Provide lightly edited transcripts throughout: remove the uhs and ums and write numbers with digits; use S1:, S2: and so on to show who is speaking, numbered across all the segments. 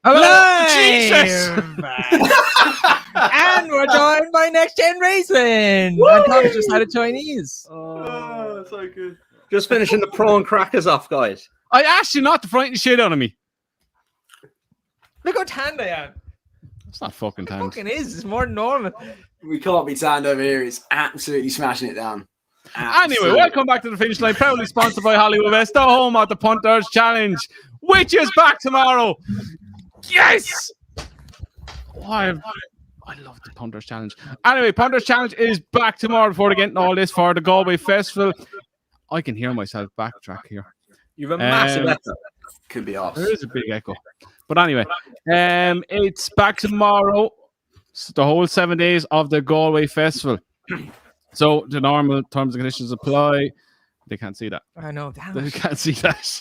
S1: Hello,
S2: Jesus!
S1: And we're joined by Next Gen Racing. And Tom just had a Chinese.
S3: Oh, so good.
S2: Just finishing the prawn crackers off, guys.
S3: I asked you not to frighten the shit out of me.
S1: Look how tanned I am.
S3: It's not fucking
S1: It
S3: time.
S1: fucking is. It's more than normal.
S4: We can't be tanned over here. It's absolutely smashing it down.
S3: Anyway, welcome back to the finish line. Proudly sponsored by Hollywoodbets, the home of the Punters Challenge, which is back tomorrow. Yes! Oh, I love the Punters Challenge. Anyway, Punters Challenge is back tomorrow before they get into all this for the Galway Festival. I can hear myself backtrack here.
S2: You have a massive echo.
S4: Could be off.
S3: There is a big echo. But anyway, it's back tomorrow. It's the whole 7 days of the Galway Festival. So the normal terms and conditions apply. They can't see that.
S1: I know. Damn
S3: They
S1: it.
S3: can't see that.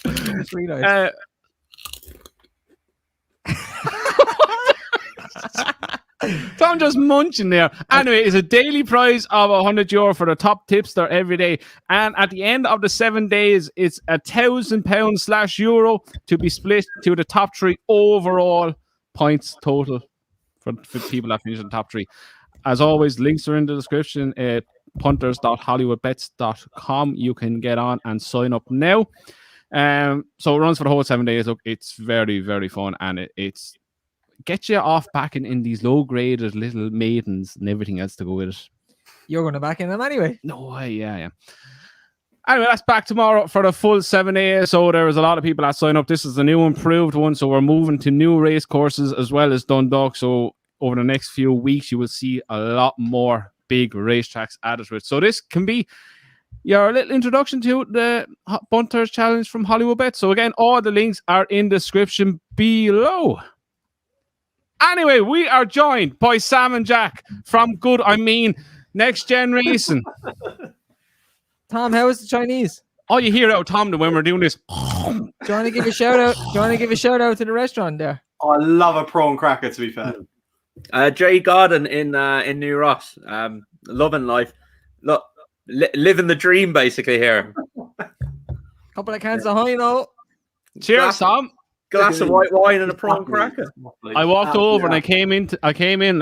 S1: I just realised.
S3: Tom just munching there. Anyway, it's a daily prize of €100 for the top tipster every day. And at the end of the 7 days, it's £1,000/euro to be split to the top three overall points total for people that finish in the top three. As always, links are in the description. Punters.hollywoodbets.com. You can get on and sign up now. So it runs for the whole 7 days. Look, it's very, very fun, and it's get you off backing in these low-graded little maidens and everything else to go with it.
S1: You're going to back in them anyway.
S3: No way, yeah. Anyway, that's back tomorrow for the full 7 days. So there was a lot of people that signed up. This is the new improved one, so we're moving to new race courses as well as Dundalk. So over the next few weeks, you will see a lot more big racetracks added to it. So this can be your little introduction to the Punters Challenge from Hollywoodbets. So again, all the links are in the description below. Anyway, we are joined by Sam and Jack from Next Gen Racing.
S1: Tom, how was the Chinese?
S3: Oh, you hear out Tom when we're doing this.
S1: Do you want to give a shout out? Do you want to give a shout out to the restaurant there?
S4: I love a prawn cracker, to be fair.
S2: Jay Garden in New Ross. Loving life. Look, living the dream basically here.
S1: Couple of cans of Hino.
S3: Cheers, Tom.
S2: Glass of white wine and a prawn cracker.
S3: I walked over and I came in. I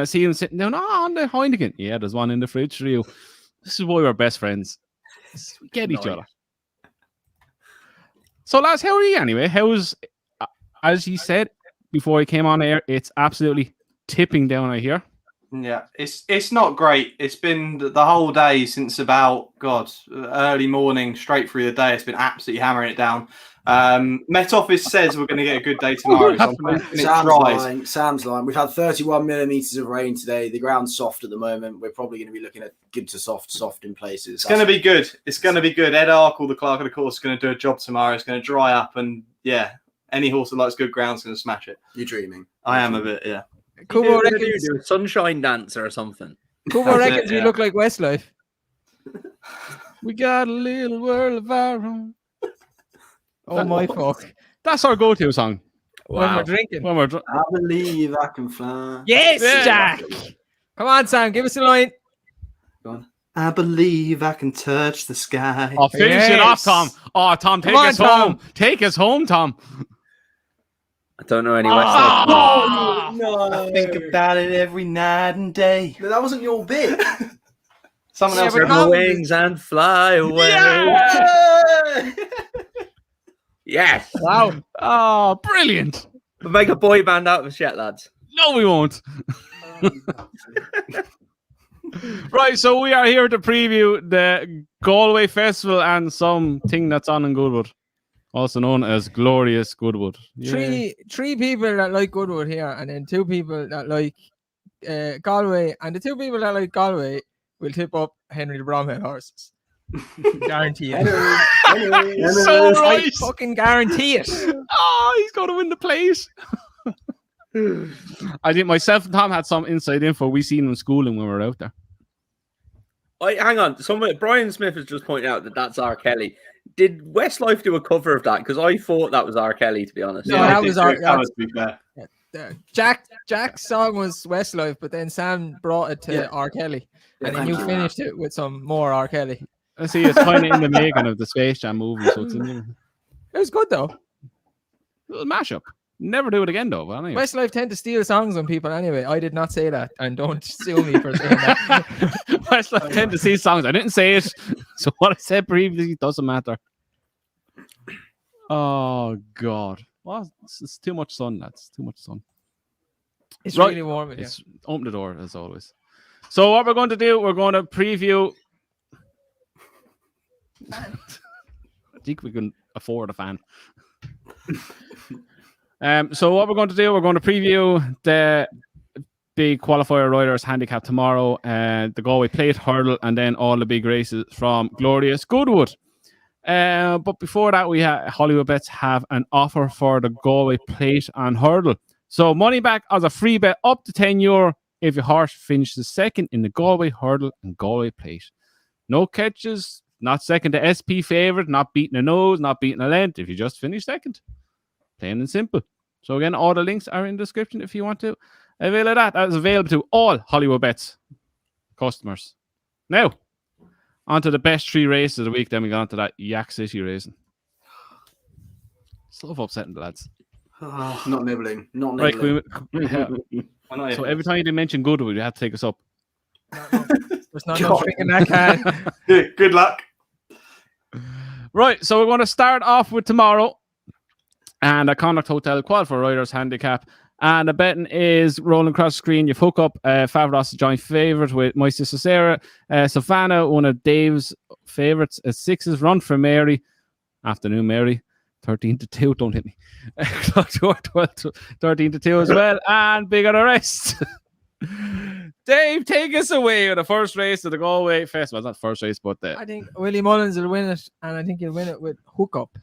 S3: see him sitting down on the Heineken. Yeah, there's one in the fridge for you. This is why we're best friends. We get each other. So, lads, how are you anyway? How's, as he said before he came on air, it's absolutely tipping down, I hear.
S5: Yeah, it's not great. It's been the whole day since about, early morning, straight through the day. It's been absolutely hammering it down. Met Office says we're going to get a good day tomorrow. So
S4: Sam's lying. We've had 31 millimeters of rain today. The ground's soft at the moment. We're probably going to be looking at good to soft in places.
S5: It's going to be good. It's going to be good. Ed Arkle, the clerk of the course, is going to do a job tomorrow. It's going to dry up, and yeah, any horse that likes good ground is going to smash it.
S4: You're dreaming.
S5: I am a bit, yeah.
S1: Kubo
S2: Do
S1: reckons,
S2: a sunshine dancer or something.
S1: Kubo reckons we look like Westlife.
S3: We got a little world of our own.
S1: Oh my fuck.
S3: That's our go-to song.
S1: When we're drinking.
S4: I believe I can fly.
S1: Yes,
S3: Yeah.
S1: Jack. Come on, Sam. Give us a line.
S4: Go on.
S5: I believe I can touch the sky.
S3: Oh, finish it off,
S1: Yes.
S3: Tom. Oh, Tom, take
S1: Come on,
S3: us home.
S1: Tom.
S3: Take us home, Tom.
S2: I don't know any
S3: Oh,
S4: No.
S5: I think about it every night and day.
S4: No, that wasn't your bit.
S5: Someone
S1: Yeah,
S5: else.
S1: but
S2: Spread my wings and fly away.
S3: Yeah!
S2: Yes.
S1: Wow.
S3: Oh, brilliant.
S2: We'll make a boy band out of shit, lads.
S3: No, we won't. Right, so we are here to preview the Galway Festival and something that's on in Goodwood, also known as Glorious Goodwood. Yeah.
S1: Three people that like Goodwood here, and then two people that like Galway, and the two people that like Galway will tip up Henry the Bromhead horses. Guarantee it.
S3: So right.
S1: I fucking guarantee it.
S3: Oh, he's going to win the place. I think myself and Tom had some inside info. We seen him in schooling when we were out there.
S2: Hang on. Brian Smith has just pointed out that that's R. Kelly. Did Westlife do a cover of that? Because I thought that was R. Kelly, to be honest.
S1: No, that was our.
S5: To be fair.
S1: Jack's song was Westlife, but then Sam brought it to R. Kelly, and then you finished it with some more R. Kelly.
S3: I see it's kind of in the making of the Space Jam movie, so it's in there.
S1: It was good though.
S3: Little mashup. Never do it again, though. But anyway.
S1: Westlife tend to steal songs on people anyway. I did not say that, and don't sue me for saying that.
S3: Westlife tend to see songs. I didn't say it. So what I said previously doesn't matter. Oh, God. Well, it's too much sun, lads. Too much sun.
S1: It's really warm in here.
S3: Open the door, as always. So what we're going to do, we're going to preview... I think we can afford a fan. So what we're going to do, we're going to preview the big qualifier riders handicap tomorrow, the Galway Plate Hurdle, and then all the big races from Glorious Goodwood. But before that, we have Hollywoodbets have an offer for the Galway Plate and Hurdle. So money back as a free bet up to €10 if your horse finishes second in the Galway Hurdle and Galway Plate. No catches, not second to SP favourite, not beating a nose, not beating a length. If you just finish second. Plain and simple. So again, all the links are in the description if you want to avail of that. That is available to all Hollywoodbets customers. Now, on to the best 3 races of the week. Then we go on to that Yak City racing. So upsetting, the lads.
S4: Not nibbling. Not nibbling.
S3: Right, so every time you mention Goodwood, you have to take us up.
S1: There's not no drink in that can.
S5: Good luck.
S3: Right, so we're going to start off with tomorrow. And a Connacht Hotel qualifier riders handicap. And the betting is rolling across the screen. You've hook up Favros, a joint favourite with my sister Sarah. Savannah, one of Dave's favourites at 6s. Run for Mary. Afternoon, Mary. 13-2. Don't hit me. 13-2 as well. And big on the rest. Dave, take us away with the first race of the Galway Festival. It's not the first race, but
S1: I think Willie Mullins will win it. And I think he'll win it with hook up.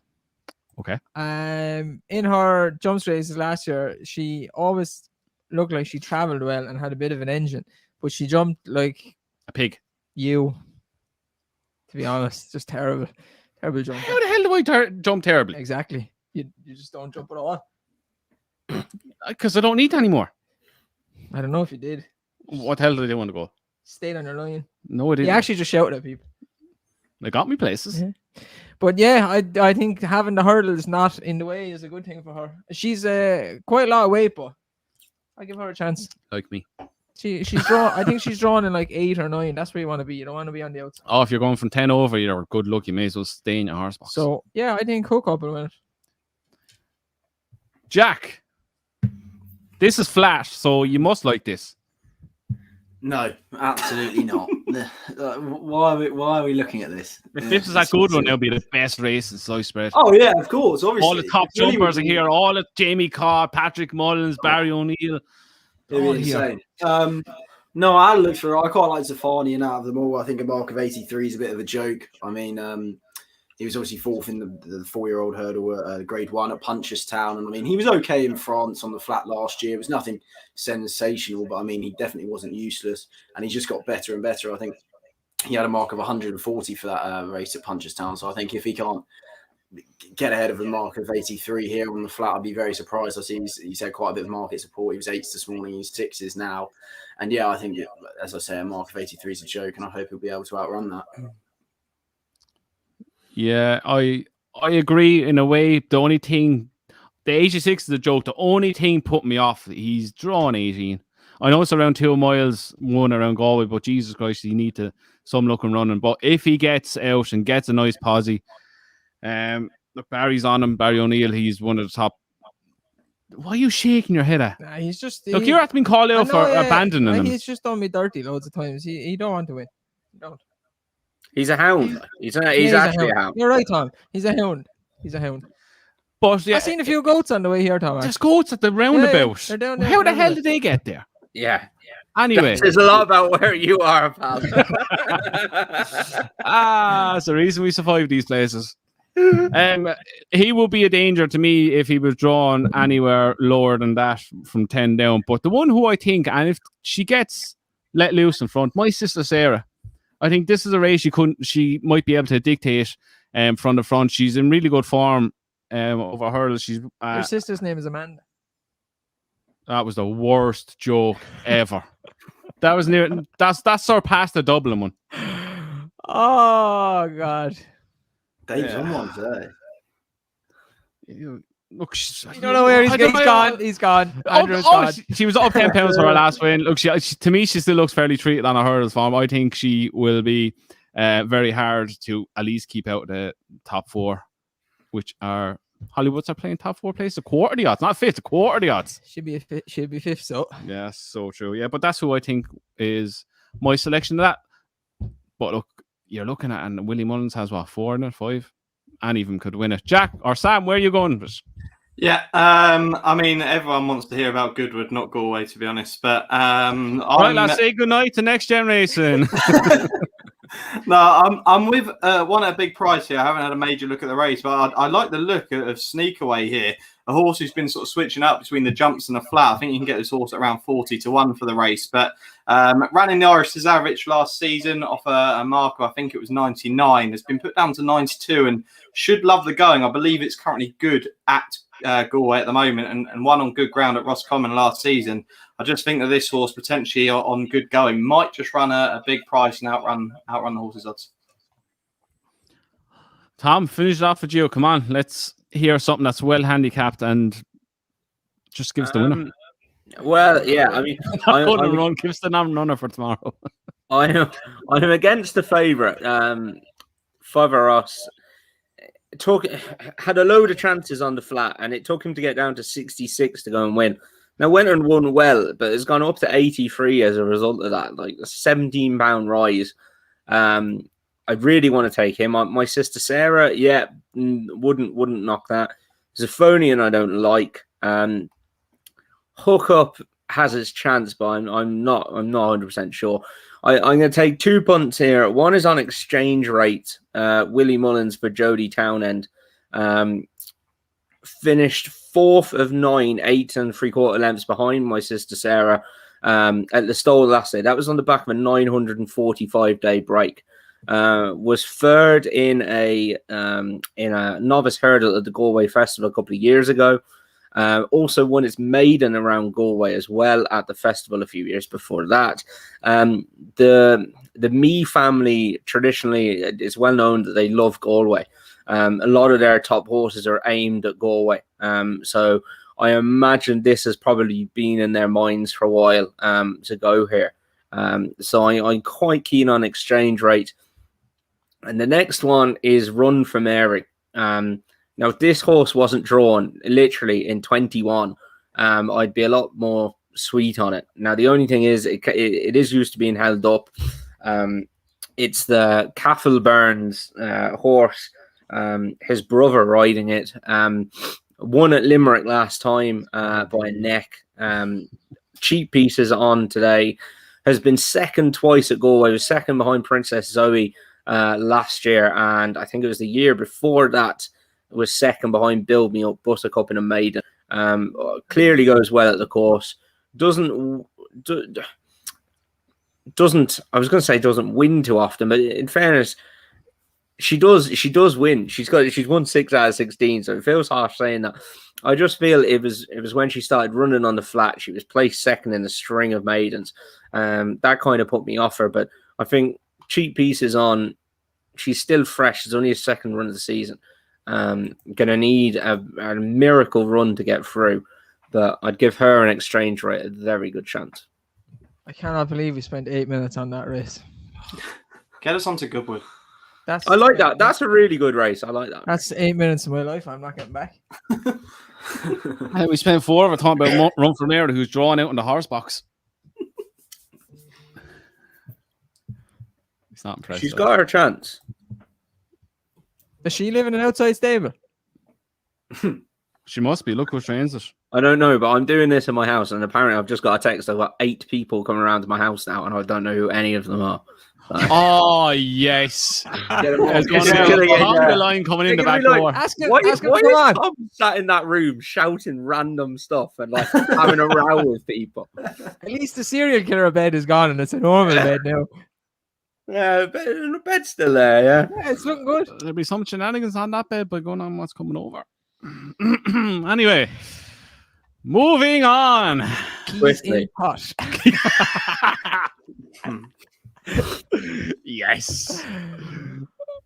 S3: Okay.
S1: In her jumps races last year, she always looked like she travelled well and had a bit of an engine, but she jumped like
S3: a pig.
S1: To be honest, just terrible jump.
S3: How the hell do I jump terribly?
S1: Exactly. You just don't jump at all.
S3: Because I don't need anymore.
S1: I don't know if you did.
S3: What hell did they want to go?
S1: Stayed on your line.
S3: No, I didn't.
S1: You actually just shouted at people.
S3: They got me places.
S1: Yeah. But yeah, I think having the hurdles not in the way is a good thing for her. She's quite a lot of weight, but I give her a chance.
S3: Like me.
S1: She's drawn. I think she's drawn in like 8 or 9. That's where you want to be. You don't want to be on the outside.
S3: Oh, if you're going from 10 over, you're good luck. You may as well stay in your horse box.
S1: So yeah, I think hook up will win it.
S3: Jack, this is flat, so you must like this.
S4: No, absolutely not. Why are we looking at this?
S3: If this is a good one, it'll be the best race in slice spread.
S4: Oh yeah, of course. Obviously,
S3: all the top jumpers are here. All of Jamie Carr, Patrick Mullins, Barry O'Neill.
S4: It'd be insane. No, I looked for. I quite like Zafani and out of them all. I think a mark of 83 is a bit of a joke. I mean, he was obviously 4th in the 4-year-old hurdle, Grade 1 at Punchestown. And I mean, he was okay in France on the flat last year. It was nothing sensational, but I mean, he definitely wasn't useless. And he just got better and better. I think he had a mark of 140 for that race at Punchestown. So I think if he can't get ahead of a mark of 83 here on the flat, I'd be very surprised. I see he's had quite a bit of market support. He was 8s this morning. He's 6s now. And yeah, I think, as I say, a mark of 83 is a joke. And I hope he'll be able to outrun that.
S3: Yeah, I agree in a way. The only thing, the 86 is a joke. The only thing put me off, he's drawn 18. I know it's around 2 miles, 1 around Galway, but Jesus Christ, you need to some luck and running. But if he gets out and gets a nice posse, look, Barry's on him. Barry O'Neill, he's one of the top. Why are you shaking your head at?
S1: Nah, he's just.
S3: Look, you're being called out for abandoning him.
S1: He's just done me dirty loads of times. He don't want to win. He don't.
S2: He's a hound. He's actually a hound.
S1: You're right, Tom. He's a hound.
S3: But yeah,
S1: I've seen a few goats on the way here, Tom.
S3: There's goats at the roundabout.
S1: They're down there.
S3: How the hell did they get there?
S2: Yeah.
S3: Anyway.
S2: There's a lot about where you are, pal.
S3: It's the reason we survive these places. He will be a danger to me if he was drawn anywhere lower than that from 10 down. But the one who I think, and if she gets let loose in front, my sister Sarah, I think this is a race she might be able to dictate from the front. She's in really good form over hurdles. She's
S1: your sister's name is Amanda.
S3: That was the worst joke ever. That was near. That surpassed the Dublin one.
S1: Oh God,
S4: Dave's on one today.
S3: Look,
S1: I don't know where he's gone. He's gone. Andrew's gone.
S3: She was up 10 pounds for her last win. Look, she, to me, she still looks fairly treated on her hurdles form. I think she will be very hard to at least keep out the top 4, which are Hollywoods are playing top 4 places, a quarter the odds, not fifth, a quarter the odds.
S1: Should be fifth. So
S3: yeah, so true. Yeah, but that's who I think is my selection of that. But look, you're looking at, and Willie Mullins has what, 4 in it, 5? Any of them could win it. Jack or Sam, where are you going?
S5: Yeah, I mean, everyone wants to hear about Goodwood, not Galway, to be honest. But
S3: let's say goodnight to Next Generation.
S5: No, I'm with one at a big price here. I haven't had a major look at the race, but I like the look of Sneakaway here. A horse who's been sort of switching up between the jumps and the flat. I think you can get this horse at around 40-1 for the race. But ran in the Irish Cesarevich last season off a marker, I think it was 99. Has been put down to 92 and should love the going. I believe it's currently good at Galway at the moment and won on good ground at Roscommon last season. I just think that this horse potentially on good going might just run a big price and outrun the horse's odds.
S3: Tom, finish it off with you. Come on, let's hear something that's well handicapped and just give us the winner.
S2: Well, yeah, I mean,
S3: give us the non-runner for tomorrow.
S2: I'm against the favourite. Favaros had a load of chances on the flat, and it took him to get down to 66 to go and win. Now, went and won well, but it's gone up to 83 as a result of that, like a 17-pound rise. I really want to take him. My sister Sarah, yeah, wouldn't knock that. Zafonian, I don't like. Hook Up has his chance, but I'm not 100% sure. I'm going to take 2 punts here. One is on exchange rate. Willie Mullins for Jody Townend. Finished 4th of 9, 8 3/4 lengths behind my sister Sarah at the Stole last day. That was on the back of a 945-day break. Was third in a novice hurdle at the Galway Festival a couple of years ago. Also won its maiden around Galway as well at the festival a few years before that. The Mee family traditionally, it's well known that they love Galway. A lot of their top horses are aimed at Galway. So I imagine this has probably been in their minds for a while to go here. So I'm quite keen on exchange rate. And the next one is Run for Mary. Now, if this horse wasn't drawn literally in 21, I'd be a lot more sweet on it. Now, the only thing is it is used to being held up. It's the Caffel Burns horse, his brother riding it. Won at Limerick last time by a neck. Cheap pieces on today. Has been second twice at Galway. Was second behind Princess Zoe last year, and I think it was the year before that was second behind Build Me Up, Buttercup in a maiden. Clearly goes well at the course. Doesn't I was going to say doesn't win too often, but in fairness, she does win. She's won 6 out of 16, so it feels harsh saying that. I just feel it was when she started running on the flat. She was placed second in a string of maidens. That kind of put me off her, but I think cheap pieces on. She's still fresh. It's only a second run of the season. Gonna need a miracle run to get through, but I'd give her an exchange rate a very good chance.
S1: I cannot believe we spent 8 minutes on that race.
S5: Get us onto Goodwood.
S2: I like that. That's a really good race. I like that.
S1: That's 8 minutes of my life. I'm not getting back.
S3: We spent 4 of it talking about Run for Mary, who's drawn out in the horse box. It's not impressive.
S2: She's got her chance.
S1: Does she live in an outside stable?
S3: She must be. Look who trains it.
S2: I don't know, but I'm doing this in my house, and apparently I've just got a text. I've got 8 people coming around to my house now, and I don't know who any of them are.
S3: Oh, yes. There's a line coming in the back door.
S2: Why is Tom sat in that room shouting random stuff and like having a row with people?
S1: At least the serial killer bed is gone, and it's a normal bed now.
S2: Yeah, the bed's still there, yeah.
S1: Yeah, it's looking good.
S3: There'll be some shenanigans on that bed by going on what's coming over. Anyway, moving on.
S1: Keys in pot.
S3: Yes.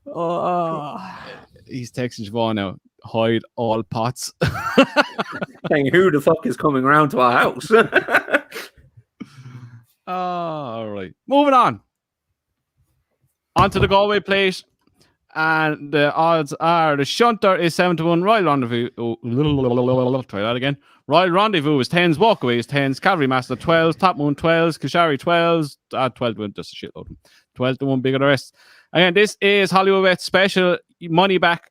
S1: Oh.
S3: He's texting Siobhan now. hide all pots.
S2: Saying, who the fuck is coming around to our house?
S3: All right. Moving on. Onto the Galway plate. And the odds are the Shunter is 7-1. Royal Rendezvous. Try that again. Royal Rendezvous is 10s. Walkaway is 10s. Cavalry Master 12s. Top Moon 12s. Kashari 12s. 12-1. Just a shitload. 12-1. Bigger the rest. Again, this is Hollywoodbets special. Money back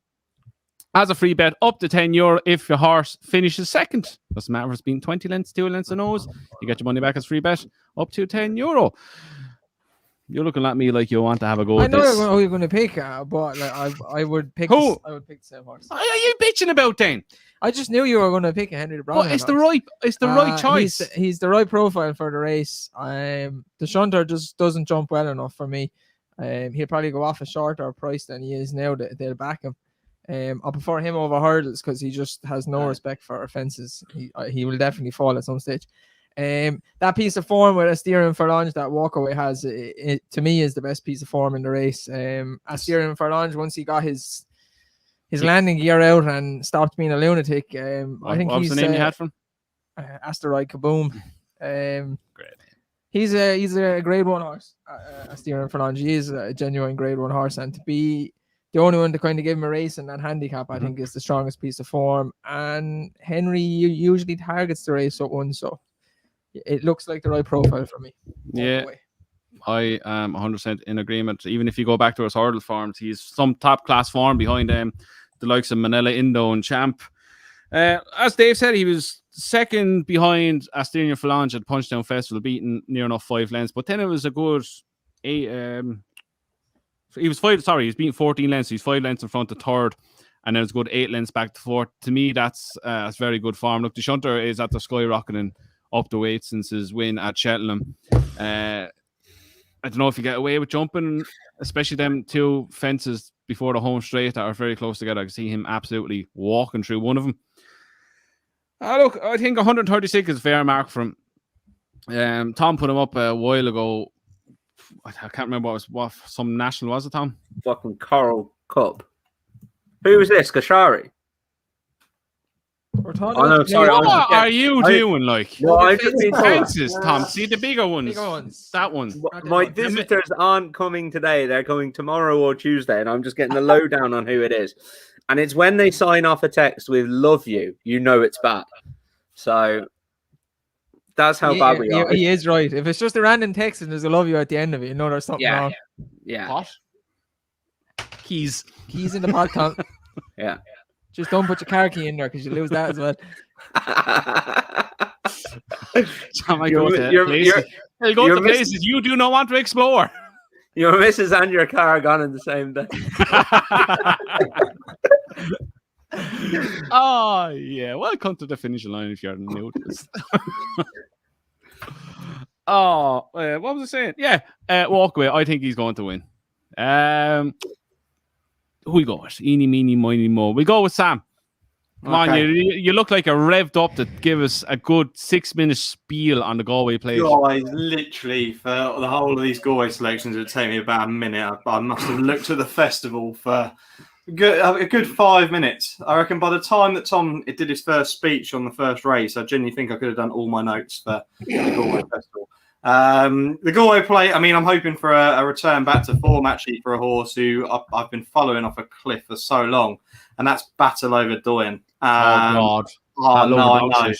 S3: as a free bet up to €10 if your horse finishes second. Doesn't matter if it's been 20 lengths, 2 lengths, and nose. You get your money back as free bet up to €10. You're looking at me like you want to have a go.
S1: I know who you're going to pick, but like, I would pick.
S3: Who?
S1: I would pick the same horse.
S3: What are you bitching about then?
S1: I just knew you were going to pick Henry the Brown.
S3: But it's the right choice.
S1: He's the right profile for the race. The Shunter just doesn't jump well enough for me. He'll probably go off a shorter price than he is now. They'll back him. I prefer him over hurdles because he just has no respect for fences. He will definitely fall at some stage. That piece of form with Asterion Furlonge that Walkaway has, it to me is the best piece of form in the race. Asterion Furlonge, once he got his landing gear out and stopped being a lunatic, I think he's
S3: the name you had from
S1: Asteroid Kaboom.
S3: Great.
S1: He's a grade 1 horse. Asterion Furlonge, he is a genuine grade 1 horse, and to be the only one to kind of give him a race in that handicap, I think is the strongest piece of form. And Henry usually targets the race at one, so it looks like the right profile for me.
S3: Yeah, I am 100% in agreement. Even if you go back to his hurdle forms, he's some top class form behind the likes of Manila, Indo, and Champ. As Dave said, he was second behind Asterion Furlonge at Punchdown Festival, beating near enough 5 lengths. But then it was a good 8. He was beating 14 lengths. So he's 5 lengths in front of third, and then it's good 8 lengths back to fourth. To me, that's very good form. Look, the Shunter is at the skyrocketing up the weight since his win at Cheltenham. I don't know if you get away with jumping, especially them 2 fences before the home straight that are very close together. I can see him absolutely walking through one of them. Look, I think 136 is a fair mark for him. Tom put him up a while ago. I can't remember what some national was it, Tom?
S2: Fucking Coral Cup. Who was this? Kashari?
S1: What
S3: are you doing? Like,
S2: no, I'm just being
S3: fences, Tom. See the bigger ones. That one.
S2: My visitors aren't coming today. They're coming tomorrow or Tuesday, and I'm just getting the lowdown on who it is. And it's when they sign off a text with "love you," you know it's bad. So that's how bad we are.
S1: He is right. If it's just a random text and there's a "love you" at the end of it, you know there's something wrong.
S2: Yeah.
S3: What? Keys
S1: in the pod count.
S2: Yeah.
S1: Just don't put your car key in there because you lose that as well.
S3: Go to places you do not want to explore.
S2: Your missus and your car are gone in the same day.
S3: Oh, yeah. Welcome to the finish line if you're new to this. What was I saying? Yeah, Walkaway. I think he's going to win. Who we go with? Eeny, meeny, miny, mo. We go with Sam. Come on, you look like a revved up to give us a good 6-minute spiel on the Galway players.
S5: Guys, literally for the whole of these Galway selections, it would take me about a minute. I must have looked at the festival for a good 5 minutes. I reckon by the time that Tom did his first speech on the first race, I genuinely think I could have done all my notes for the Galway festival. The Galway play, I mean, I'm hoping for a return back to form actually for a horse who I've been following off a cliff for so long, and that's Battle Over Doyen.
S3: God.
S5: I know.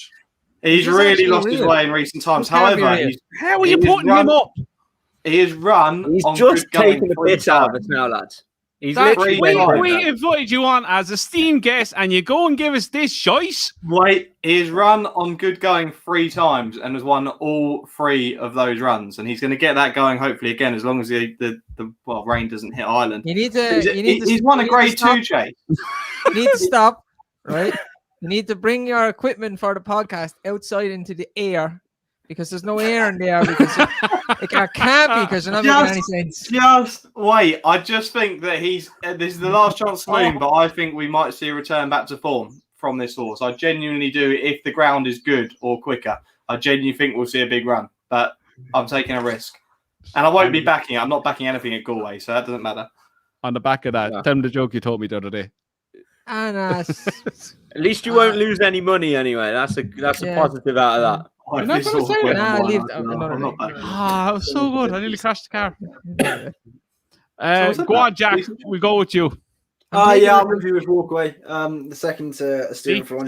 S5: He's really lost his way in recent times. However,
S3: how are you putting him up?
S5: He is run.
S2: He's
S5: on
S2: just
S5: good
S2: taking the
S5: going
S2: piss out of us now, lads.
S3: We invited you on as a esteemed guest, and you go and give us this shite.
S5: Wait, he's run on good going 3 times and has won all 3 of those runs, and he's going to get that going hopefully again as long as the rain doesn't hit Ireland. He's won a grade 2 chase.
S1: You need to stop, right? You need to bring your equipment for the podcast outside into the air. Because there's no air in there. Because it can't be because you're not making any sense.
S5: Just wait. I just think that this is the last chance saloon, but I think we might see a return back to form from this horse. I genuinely do. If the ground is good or quicker, I genuinely think we'll see a big run. But I'm taking a risk. And I won't be backing it. I'm not backing anything at Galway, so that doesn't matter.
S3: On the back of that, tell them the joke you told me the other day.
S1: Anas.
S2: At least you won't lose any money anyway. That's a positive out of that.
S3: You're not gonna say it?
S1: Nah, leave
S5: I'm not back.
S3: Ah, it was so good. I nearly crashed the car.
S5: So
S3: Go on, Jack. We go with you.
S4: I'm with you with Walkway. The second to steering for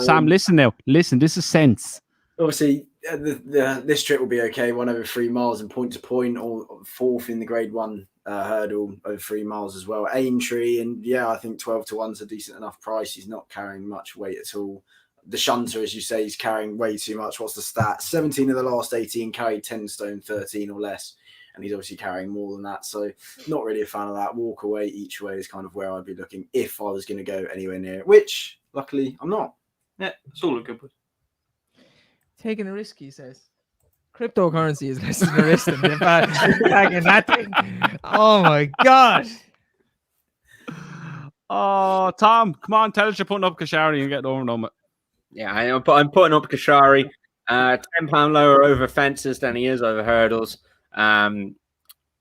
S3: Sam, listen now. Listen, this is sense.
S4: Obviously, this trip will be okay. 1 over 3 miles and point to point, or 4th in the Grade 1 hurdle over 3 miles as well. Aintree, and I think 12 to 1's a decent enough price. He's not carrying much weight at all. The shunter, as you say, he's carrying way too much. What's the stat? 17 of the last 18 carried 10 stone, 13 or less. And he's obviously carrying more than that. So not really a fan of that. Walk away each way is kind of where I'd be looking if I was going to go anywhere near it, which luckily I'm not.
S5: Yeah, it's all a good one.
S1: Taking a risk, he says. Cryptocurrency is less than a risk than bagging that thing. Oh my God.
S3: Oh, Tom, come on, tell us you're putting up Kashari and getting over and done with.
S2: Yeah, I'm putting up Kashari. £10 lower over fences than he is over hurdles.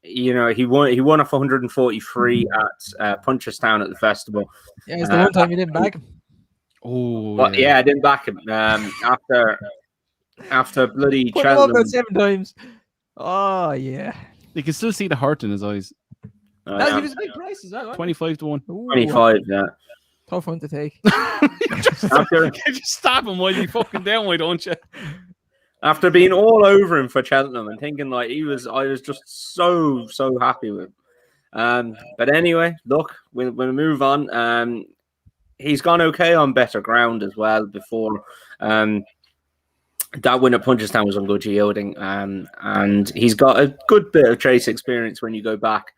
S2: He won off 143 at Punchestown at the festival.
S1: Yeah, it's the one time you didn't back him.
S3: Oh,
S2: but I didn't back him. After bloody
S1: put him up about
S2: Cheltenham.
S1: 7 times. Oh yeah,
S3: you can still see the hurt in his eyes.
S1: he was a big price as well.
S3: 25 to 1.
S2: 25, yeah.
S1: Tough one to take.
S3: you just stab him while you fucking down, why don't you?
S2: After being all over him for Cheltenham and thinking I was just so happy with him. But anyway, look, we'll move on. He's gone okay on better ground as well before. That win at Punchestown was on good yielding, and he's got a good bit of trace experience when you go back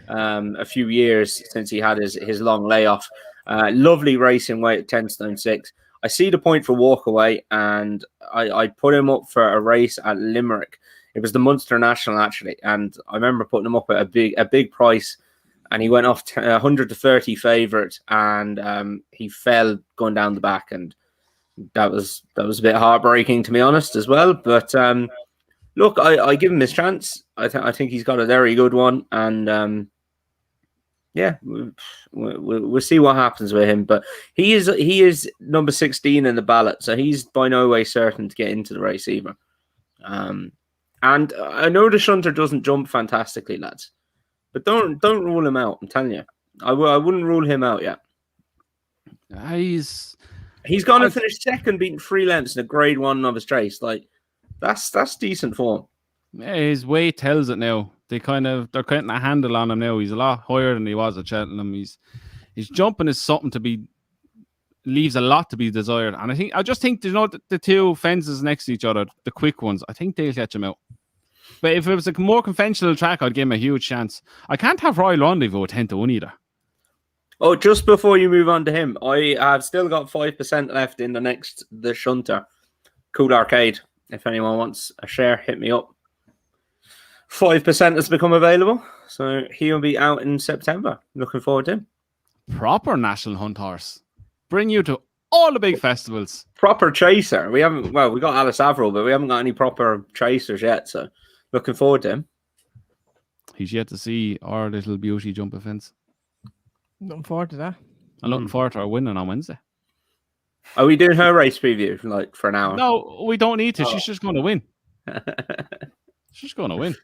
S2: a few years since he had his long layoff. Lovely racing weight at 10 stone 6. I see the point for Walkaway, and I put him up for a race at Limerick. It was the Munster National actually, and I remember putting him up at a big price, and he went off 100 to 30 favourite, and he fell going down the back, and that was a bit heartbreaking to be honest as well. But look, I give him his chance. I think he's got a very good one, and we'll see what happens with him. But he is number 16 in the ballot, so he's by no way certain to get into the race either. And I know the shunter doesn't jump fantastically, lads, but don't rule him out. I'm telling you, I wouldn't rule him out yet. He's going to finish second, beating 3 lengths in a Grade 1 novice race. Like that's decent form.
S3: Yeah, his weight tells it now. They're kind of a handle on him now. He's a lot higher than he was at Cheltenham. His jumping is something leaves a lot to be desired. And I just think the two fences next to each other, the quick ones, I think they'll catch him out. But if it was a more conventional track, I'd give him a huge chance. I can't have Royal Rendezvous at 10 to 1 either.
S2: Oh, just before you move on to him, I have still got 5% left in the shunter. Cool Arcade. If anyone wants a share, hit me up. 5% has become available, so he'll be out in September. Looking forward to him.
S3: Proper national hunt horse. Bring you to all the big festivals.
S2: Proper chaser. We got Alice Averill, but we haven't got any proper chasers yet, so looking forward to him.
S3: He's yet to see our little beauty jump fence.
S1: Looking forward to that.
S3: I'm looking forward to her winning on Wednesday.
S2: Are we doing her race preview for an hour?
S3: No, we don't need to. Oh. She's just going to win. She's going to win.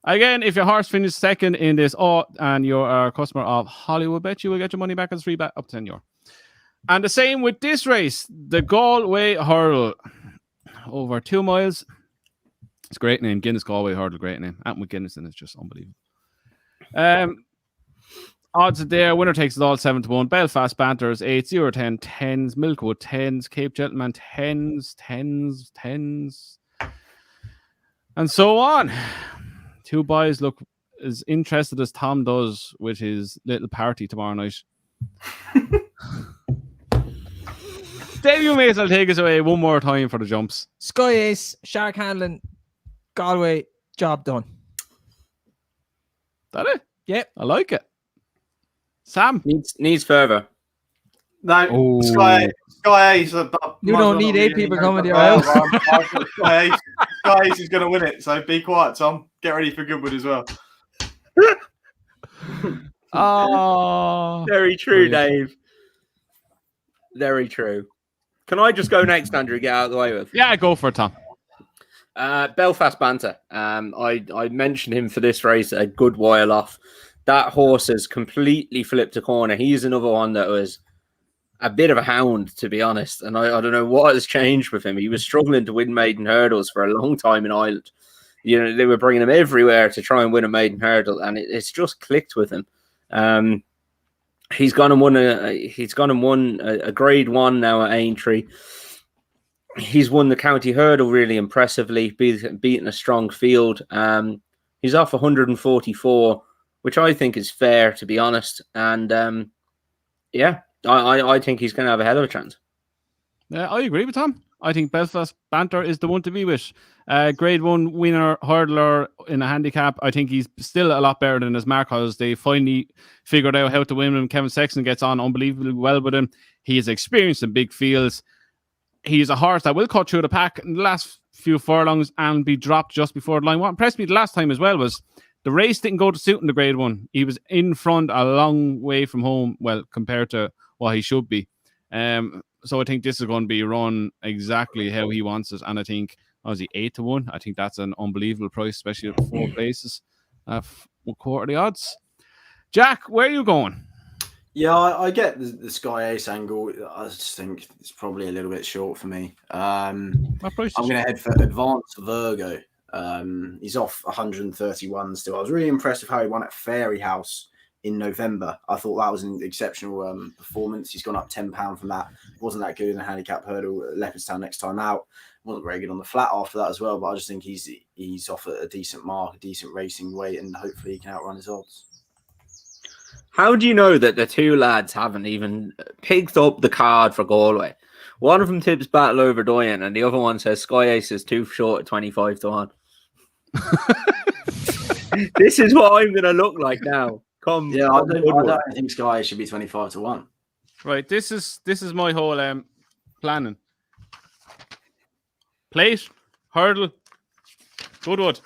S3: Again, if your horse finishes second in this and you're a customer of Hollywoodbets, you will get your money back as free bet up to €10. And the same with this race, the Galway Hurdle. Over 2 miles. It's a great name. Guinness Galway Hurdle, great name. And with Guinness, and it's just unbelievable. Odds are there. Winner takes it all 7 to 1. Belfast Banters 8, 0, 10, 10s. Milkwood 10s. Cape Gentleman 10s, 10s, 10s. And so on. 2 boys look as interested as Tom does with his little party tomorrow night. Dave, you may as well take us away one more time for the jumps.
S1: Sky Ace, Shark Handling, Galway, job done.
S3: That it?
S1: Yep.
S3: I like it. Sam?
S2: Needs further.
S5: No, Sky Ace.
S1: You don't need 8 people coming to your house.
S5: Sky Ace is going to win it, so be quiet, Tom. Get ready for Goodwood as well.
S3: Oh,
S2: very true, Dave. Very true. Can I just go next, Andrew? Get out of the way with.
S3: Yeah, go for it, Tom.
S2: Belfast Banter. I mentioned him for this race a good while off. That horse has completely flipped a corner. He's another one that was a bit of a hound, to be honest. And I don't know what has changed with him. He was struggling to win maiden hurdles for a long time in Ireland. You know, they were bringing him everywhere to try and win a maiden hurdle, and it's just clicked with him. He's gone and won a Grade 1 now at Aintree. He's won the county hurdle really impressively, beating a strong field. He's off 144, which I think is fair, to be honest. And yeah, I think he's going to have a hell of a chance.
S3: Yeah, I agree with Tom. I think Belfast Banter is the one to be with. Grade 1 winner, hurdler in a handicap. I think he's still a lot better than his mark because they finally figured out how to win him. Kevin Sexton gets on unbelievably well with him. He is experienced in big fields. He's a horse that will cut through the pack in the last few furlongs and be dropped just before the line. What impressed me the last time as well was the race didn't go to suit in the Grade 1. He was in front a long way from home, well, compared to what he should be. So I think this is going to be run exactly how he wants it. And I think, was he 8-1? I think that's an unbelievable price, especially at 4 places. 1/4 the odds. Jack, where are you going?
S4: Yeah, I get the Sky Ace angle. I just think it's probably a little bit short for me. I'm going to head for Advanced Virgo. He's off 131 still. I was really impressed with how he won at Fairy House in November. I thought that was an exceptional performance. He's gone up £10 from that. Wasn't that good in the handicap hurdle at Leopardstown next time out. Wasn't very good on the flat after that as well. But I just think he's off at a decent mark, a decent racing weight, and hopefully he can outrun his odds.
S2: How do you know that the two lads haven't even picked up the card for Galway? One of them tips Battle Over Doyen, and the other one says Sky Ace is too short at 25-1. This is what I'm going to look like now. I don't
S4: think Sky should be 25-1.
S3: Right, this is my whole planning. Plate, hurdle, Goodwood.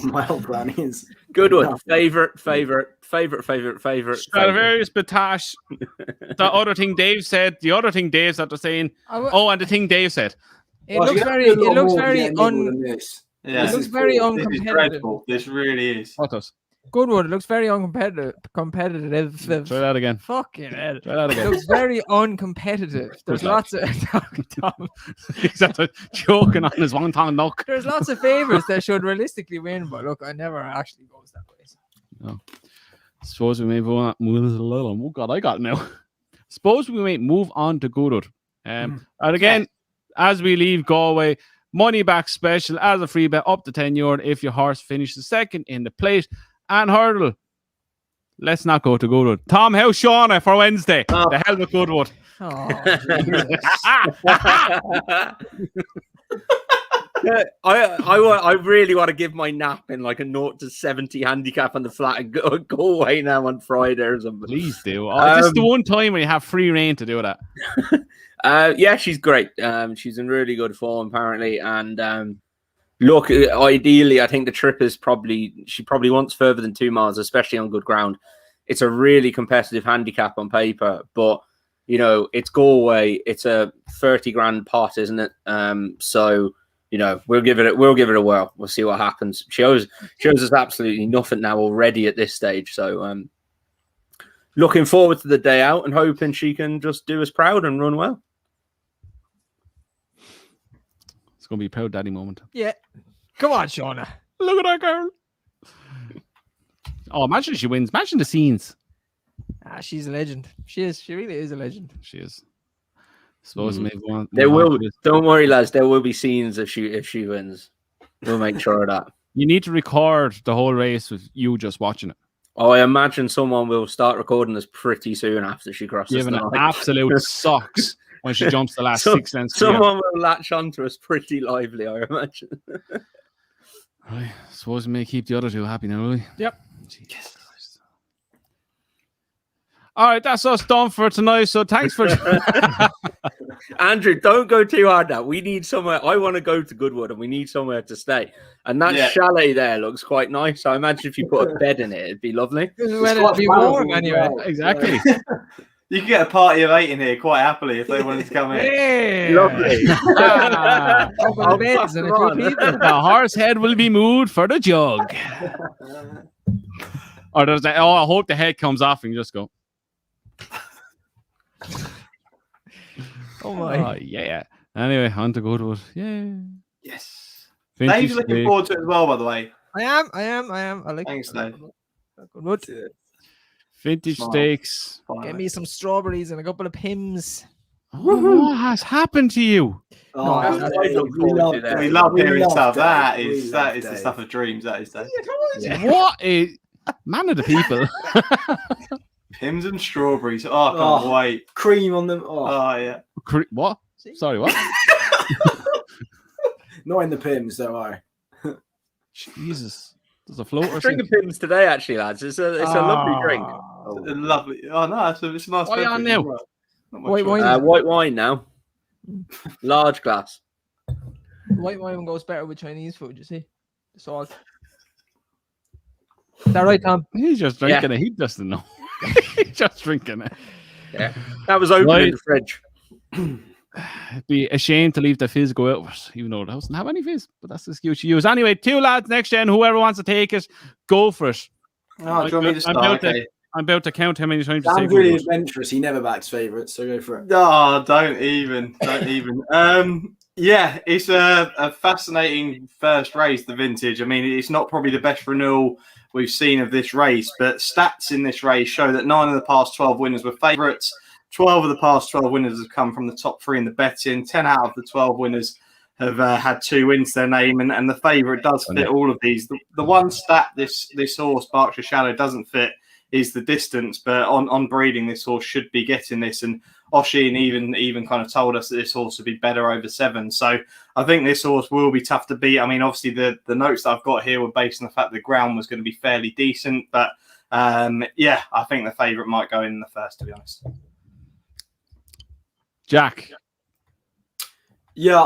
S4: My whole plan is
S2: Goodwood. Favorite.
S3: Stradivarius, Batash. The other thing Dave said. The other thing Dave said was saying. And the thing Dave said.
S1: It looks very uncompetitive.
S5: This really is.
S3: What does?
S1: Goodwood looks very competitive.
S3: Try that again.
S1: Fucking hell.
S3: Try that again.
S1: It looks very uncompetitive. There's lots of Tom.
S3: He's joking on his one tongue knock.
S1: There's lots of favourites that should realistically win, but look, I never actually goes that way.
S3: No. Suppose we may move on. Oh God, I got it now. Suppose we may move on to Goodwood. And again, as we leave Galway, money back special as a free bet up to €10 if your horse finishes second in the plate and hurdle. Let's not go to Goodwood. Tom, how's Shauna for Wednesday? The hell with Goodwood.
S2: I really want to give my nap in like a 0 to 70 handicap on the flat and go away now on Friday or something.
S3: Please do. This is the one time when you have free reign to do that.
S2: Yeah, she's great. She's in really good form apparently, and look, ideally, I think the trip is she probably wants further than 2 miles, especially on good ground. It's a really competitive handicap on paper, but you know, it's Galway. It's a 30 grand pot, isn't it? So you know, we'll give it a whirl. We'll see what happens. She owes us absolutely nothing now already at this stage. So looking forward to the day out and hoping she can just do us proud and run well.
S3: It's going to be a proud daddy moment.
S1: Yeah. Come on, Shauna.
S3: Look at that girl. Oh, imagine she wins. Imagine the scenes.
S1: She's a legend. She is. She really is a legend.
S3: She is. Suppose maybe one.
S2: Don't worry, lads. There will be scenes if she wins. We'll make sure of that.
S3: You need to record the whole race with you just watching it.
S2: Oh, I imagine someone will start recording this pretty soon after she crosses.
S3: Giving it absolute socks when she jumps the last 6 lengths.
S2: Someone will latch onto us pretty lively, I imagine.
S3: Right. Suppose we may keep the other two happy now, will we?
S1: Yep.
S3: Jesus Christ. All right, that's us done for tonight. So thanks for
S2: Andrew, don't go too hard now. We need somewhere. I want to go to Goodwood, and we need somewhere to stay. And that chalet there looks quite nice. I imagine if you put a bed in it, it'd be lovely.
S1: It'd be warm anyway.
S4: Well.
S3: Exactly.
S5: You could get a party of 8 in here quite happily if they wanted to come in.
S1: Yeah.
S2: Lovely.
S1: Couple of beds and a few people.
S3: The horse head will be moved for the jug. Or does that? Oh, I hope the head comes off and you just go.
S1: Oh my.
S3: Oh, yeah. Anyway, on to Goodwood. Yeah.
S5: Yes.
S3: Vintage
S5: Dave's looking
S3: steak.
S5: forward to it as well, by the way.
S1: I am. I like
S5: Thanks, Dave.
S1: Goodwood.
S3: Vintage
S5: Smart.
S3: steaks.
S1: Get me some strawberries and a couple of pims.
S3: Oh, what has happened to you?
S4: Oh,
S1: No,
S2: I look forward to that.
S5: We love hearing stuff.
S4: Dave.
S5: That
S4: We
S5: is
S4: love
S5: the
S4: Dave.
S5: stuff of dreams. That is Dave.
S3: What a man of the people.
S5: Pims and strawberries. Oh, I can't
S4: Oh.
S5: wait.
S4: Cream on them. Oh,
S5: Oh, yeah.
S3: What? Sorry, what?
S4: not in the Pims, don't worry.
S3: Jesus. There's a float or
S2: Drink
S3: something.
S2: of Pims today, actually, lads. It's a lovely drink.
S5: Lovely. Oh, no, it's a nice
S3: Why on
S5: beverage
S3: now?
S5: as well. Not much
S1: White
S5: choice.
S1: wine.
S2: White wine now. Large glass.
S1: White wine goes better with Chinese food, you see. The salt. Is that right, Tom?
S3: He's just drinking it. He doesn't know. He's just drinking it.
S2: Yeah. That was open
S3: Right.
S2: in the fridge.
S3: It'd be a shame to leave the fizz go out of it, even though it doesn't have any fizz, but that's the excuse you use. Anyway, 2 lads, next gen, whoever wants to take it, go for it.
S5: Oh, do you want me to
S3: I'm
S5: start?
S3: about to-
S5: Okay.
S3: I'm about to count how many times you say
S4: Dan's really
S3: Goodwood.
S4: adventurous. He never backs favourites, so go for it.
S5: Oh, don't even. Yeah, it's a fascinating first race, the vintage. I mean, it's not probably the best renewal we've seen of this race, but stats in this race show that 9 of the past 12 winners were favourites. 12 of the past 12 winners have come from the top 3 in the betting. 10 out of the 12 winners have had 2 wins to their name, and the favourite does fit all of these. The one stat this horse, Berkshire Shadow, doesn't fit is the distance, but on breeding, this horse should be getting this. And Oshin even kind of told us that this horse would be better over 7. So I think this horse will be tough to beat. I mean, obviously the notes that I've got here were based on the fact the ground was going to be fairly decent, but yeah, I think the favourite might go in the first, to be honest.
S3: Jack.
S4: Yeah,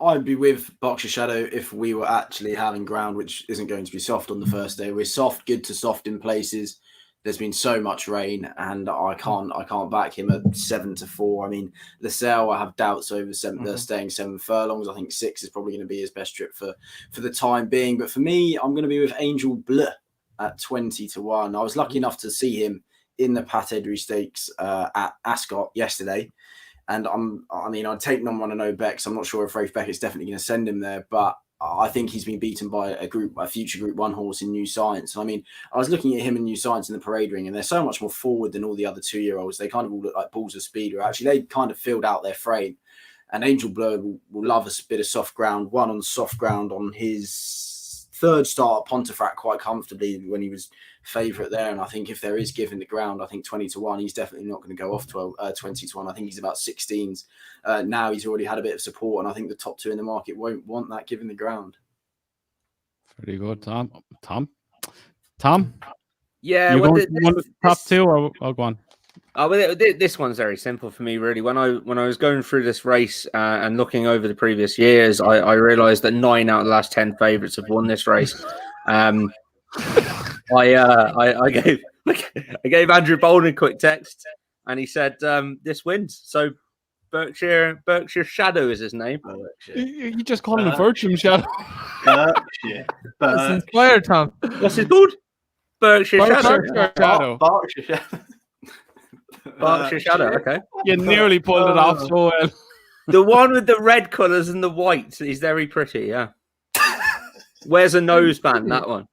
S4: I'd be with Berkshire Shadow if we were actually having ground, which isn't going to be soft on the first day. We're soft, good to soft in places. There's been so much rain, and I can't back him at 7-4. I mean, LaSalle, I have doubts over 7. They're staying 7 furlongs. I think 6 is probably going to be his best trip for the time being. But for me, I'm going to be with Angel Bleu at 20-1. I was lucky enough to see him in the Pat Edry Stakes at Ascot yesterday. And I'd take number 1 and no Becks. I'm not sure if Rafe Beckett's definitely going to send him there, but I think he's been beaten by a future Group 1 horse in New Science. I mean, I was looking at him in New Science in the parade ring, and they're so much more forward than all the other 2-year-olds. They kind of all look like balls of speed, or actually they kind of filled out their frame. And Angel Bleu will love a bit of soft ground. Won on soft ground on his 3rd start at Pontefract quite comfortably when he was favourite there. And I think if there is given the ground, I think 20-1, he's definitely not going to go off 20-1. I think he's about 16s. Now he's already had a bit of support, and I think the top 2 in the market won't want that given the ground.
S3: Pretty good, Tom. Tom?
S2: Yeah,
S3: You
S2: well,
S3: want the top 2 or I'll go on?
S2: Well, this one's very simple for me, really. When I was going through this race and looking over the previous years, I realised that 9 out of the last 10 favourites have won this race. I gave Andrew Bolden a quick text, and he said this wins. So Berkshire Shadow is his name.
S3: You just call him a virtue shadow.
S5: Berkshire.
S1: That's inspired, Tom.
S2: What's it called? Berkshire Shadow.
S3: Shadow.
S5: Berkshire Shadow.
S2: Berkshire Shadow. Okay.
S3: You nearly pulled it off so well.
S2: The one with the red colours and the white is very pretty. Yeah. Wears a noseband. That one.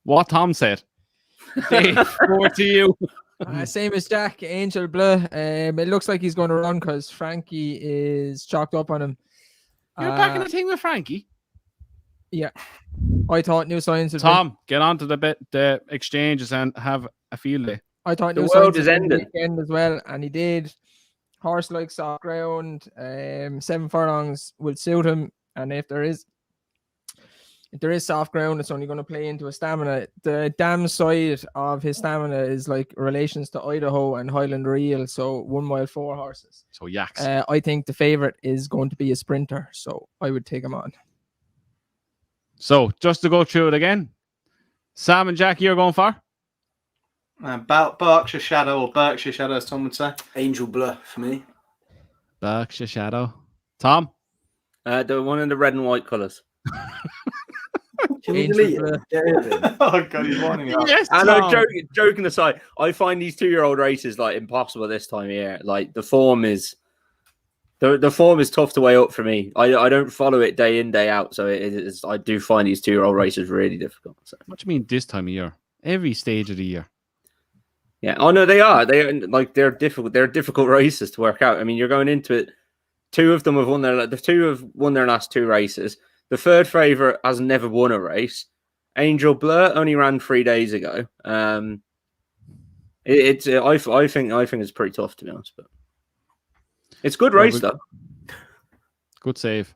S3: What Tom said. Dave, over to you.
S1: Same as Jack, Angel Bleu. It looks like he's going to run because Frankie is chalked up on him.
S3: You're backing the thing with Frankie.
S1: Yeah. I thought New Science would
S3: Tom, get on to the exchanges and have a field day.
S1: I thought
S2: The
S1: New
S2: world
S1: Science
S2: is
S1: would win the
S2: ending.
S1: weekend as well, and he did. Horse like soft ground, 7 furlongs will suit him, and if there is if there is soft ground, it's only going to play into a stamina. The damn side of his stamina is like relations to Idaho and Highland Reel, so 1 mile 4 horses.
S3: So yaks.
S1: I think the favorite is going to be a sprinter, so I would take him on.
S3: So just to go through it again, Sam and Jack, you're going for?
S5: About Berkshire Shadow, or Berkshire Shadow, as Tom would say.
S4: Angel Blur for me.
S3: Berkshire Shadow. Tom?
S2: The one in the red and white colours.
S4: Can you
S1: Angel
S4: delete
S1: Blur.
S4: it? Get rid of it.
S5: Oh god, he's winding up.
S3: Yes,
S2: I know,
S3: Tom.
S2: joking aside, I find these 2-year-old races like impossible this time of year. Like the form is tough to weigh up for me. I don't follow it day in, day out, so it is. I do find these 2-year-old races really difficult. So.
S3: What do you mean this time of year? Every stage of the year.
S2: Yeah. Oh no, they are. They're difficult. They're difficult races to work out. I mean, you're going into it. 2 of them have won their last 2 races. The third favourite has never won a race. Angel Blur only ran 3 days ago. I think it's pretty tough, to be honest, but it's a good race though.
S3: Good save.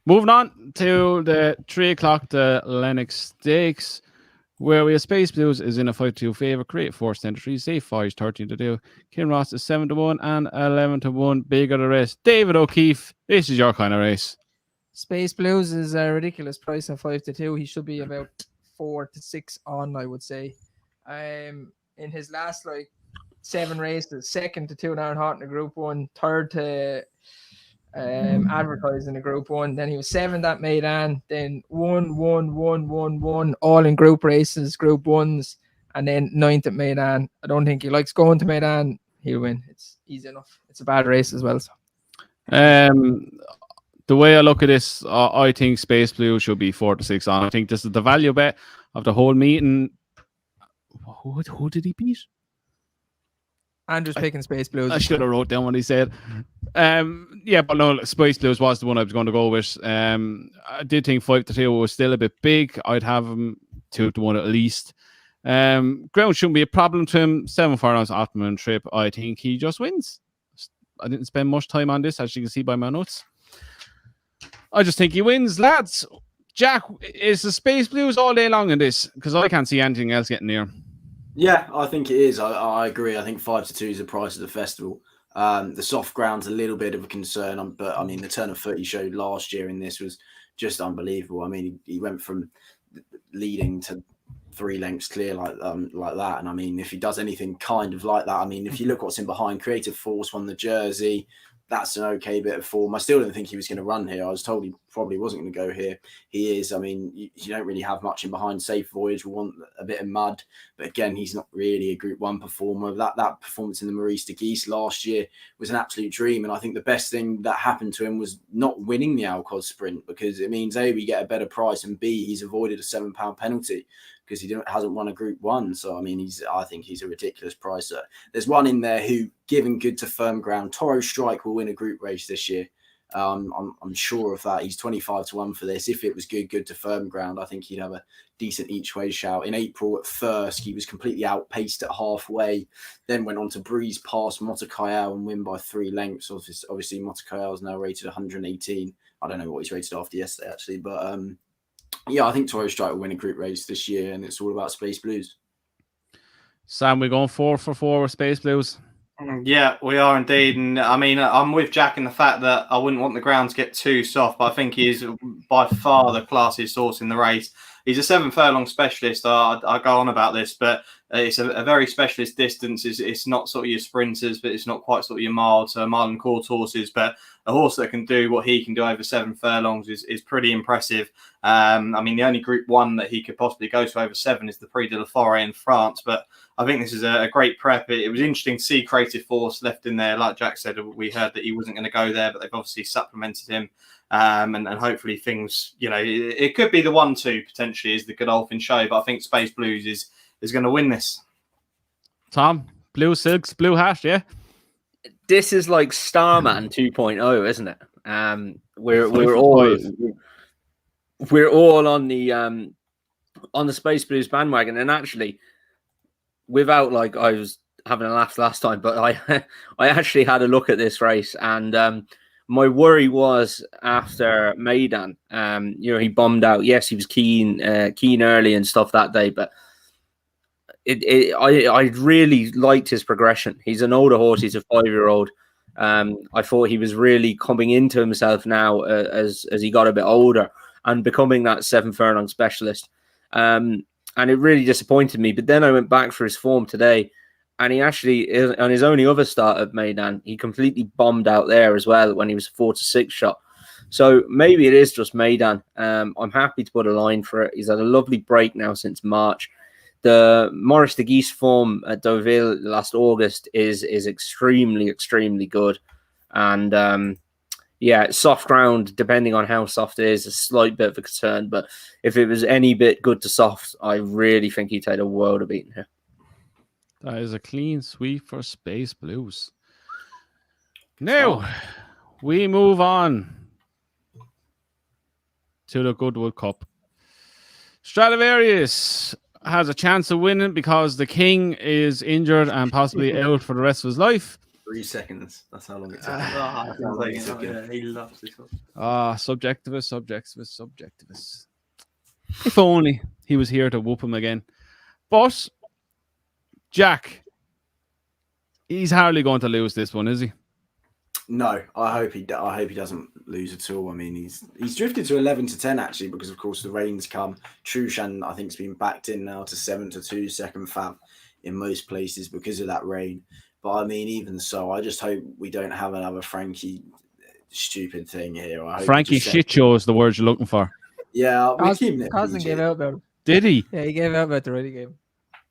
S3: Moving on to the 3 o'clock, the Lennox Stakes, where we have Space Blues is in a 5-2 favour. Create 4 3, Safe 5 13 to do. Kim Ross is 7-1 and 11-1. Big of the race. David O'Keefe, this is your kind of race.
S1: Space Blues is a ridiculous price at 5-2. He should be about 4 to 6 on, I would say. In his last 7 races, 2nd to 2 Iron Hot in a Group 1, 3rd to advertised in a Group 1. Then he was 7th at Maidan, then 1 all in group races, Group 1s, and then 9th at Maidan. I don't think he likes going to Maidan. He'll win. It's easy enough. It's a bad race as well. So.
S3: The way I look at this, I think Space Blue should be 4 to 6 on. I think this is the value bet of the whole meeting. Who did he beat?
S1: Andrew's picking Space Blues.
S3: I should have wrote down what he said. Yeah, but no, Space Blues was the one I was going to go with. I did think 5-2 was still a bit big. I'd have him 2-1 at least. Ground shouldn't be a problem to him. 7 furlongs, optimum trip. I think he just wins. I didn't spend much time on this, as you can see by my notes. I just think he wins, lads. Jack, is the Space Blues all day long in this? Because I can't see anything else getting near.
S4: Yeah, I think it is. I agree. I think 5-2 is the price of the festival. The soft ground's a little bit of a concern, but I mean, the turn of foot he showed last year in this was just unbelievable. I mean, he went from leading to 3 lengths clear like that. And I mean, if he does anything kind of like that, I mean, if you look what's in behind, Creative Force won the Jersey. That's an okay bit of form. I still didn't think he was going to run here. I was told he probably wasn't going to go here. He is. I mean, you don't really have much in behind. Safe Voyage will want a bit of mud. But again, he's not really a Group 1 performer. That performance in the Maurice de Geese last year was an absolute dream. And I think the best thing that happened to him was not winning the Alcos Sprint, because it means A, we get a better price, and B, he's avoided a £7 penalty because he hasn't won a Group 1. So, I mean, I think he's a ridiculous pricer. There's one in there who, given good to firm ground, Toro Strike will win a group race this year. I'm sure of that. He's 25-1 for this. If it was good to firm ground, I think he'd have a decent each way shout. In April at Thirsk, he was completely outpaced at halfway, then went on to breeze past Motokael and win by 3 lengths. Obviously, Motokael is now rated 118. I don't know what he's rated after yesterday, actually, but yeah, I think Toro Strike will win a group race this year, and it's all about Space Blues.
S3: Sam, we're going 4 for 4 with Space Blues.
S5: Yeah, we are indeed. And I mean, I'm with Jack in the fact that I wouldn't want the ground to get too soft, but I think he's by far the classiest horse in the race. He's a 7 furlong specialist. I go on about this, but it's a very specialist distance. It's not sort of your sprinters, but it's not quite sort of your mile and quarter horses. But a horse that can do what he can do over 7 furlongs is pretty impressive. I mean, the only Group 1 that he could possibly go to over 7 is the Prix de la Forêt in France. But I think this is a great prep. It was interesting to see Creative Force left in there. Like Jack said, we heard that he wasn't going to go there, but they've obviously supplemented him. And hopefully things, it could be the 1-2 potentially is the Godolphin show, but I think Space Blues is going to win this. Tom,
S3: Blue Silks, Blue Hash, yeah?
S2: This is like Starman 2.0, isn't it? We're all on the Space Blues bandwagon, and actually, without I was having a laugh last time, but I actually had a look at this race, and My worry was after Maidan, he bombed out. Yes, he was keen early and stuff that day, but I really liked his progression. He's an older horse. He's a 5-year-old. I thought he was really coming into himself now as he got a bit older and becoming that 7 furlong specialist. And it really disappointed me. But then I went back for his form today, and he actually, on his only other start at Maidan, he completely bombed out there as well when he was a 4-6 shot. So maybe it is just Maidan. I'm happy to put a line for it. He's had a lovely break now since March. The Maurice de Guiche form at Deauville last August is extremely, extremely good. And soft ground, depending on how soft it is, a slight bit of a concern. But if it was any bit good to soft, I really think he'd take a world of beating here.
S3: That is a clean sweep for Space Blues. Now, we move on to the Goodwood Cup. Stradivarius has a chance of winning because the king is injured and possibly out for the rest of his life.
S4: 3 seconds. That's how long it took.
S5: He loves this one.
S3: Subjectivist. If only he was here to whoop him again. But Jack, he's hardly going to lose this one, is he?
S4: No, I hope he doesn't lose at all. I mean, he's drifted to 11 to 10 actually, because of course the rain's come. Trushan, I think, has been backed in now to 7 to 2 second fab in most places because of that rain. But I mean, even so, I just hope we don't have another Frankie stupid thing here.
S3: Frankie shit show is the word you're looking for.
S4: Yeah, we're keeping it.
S1: Cousin gave out about him.
S3: Did he?
S1: Yeah, he gave out about the ready game.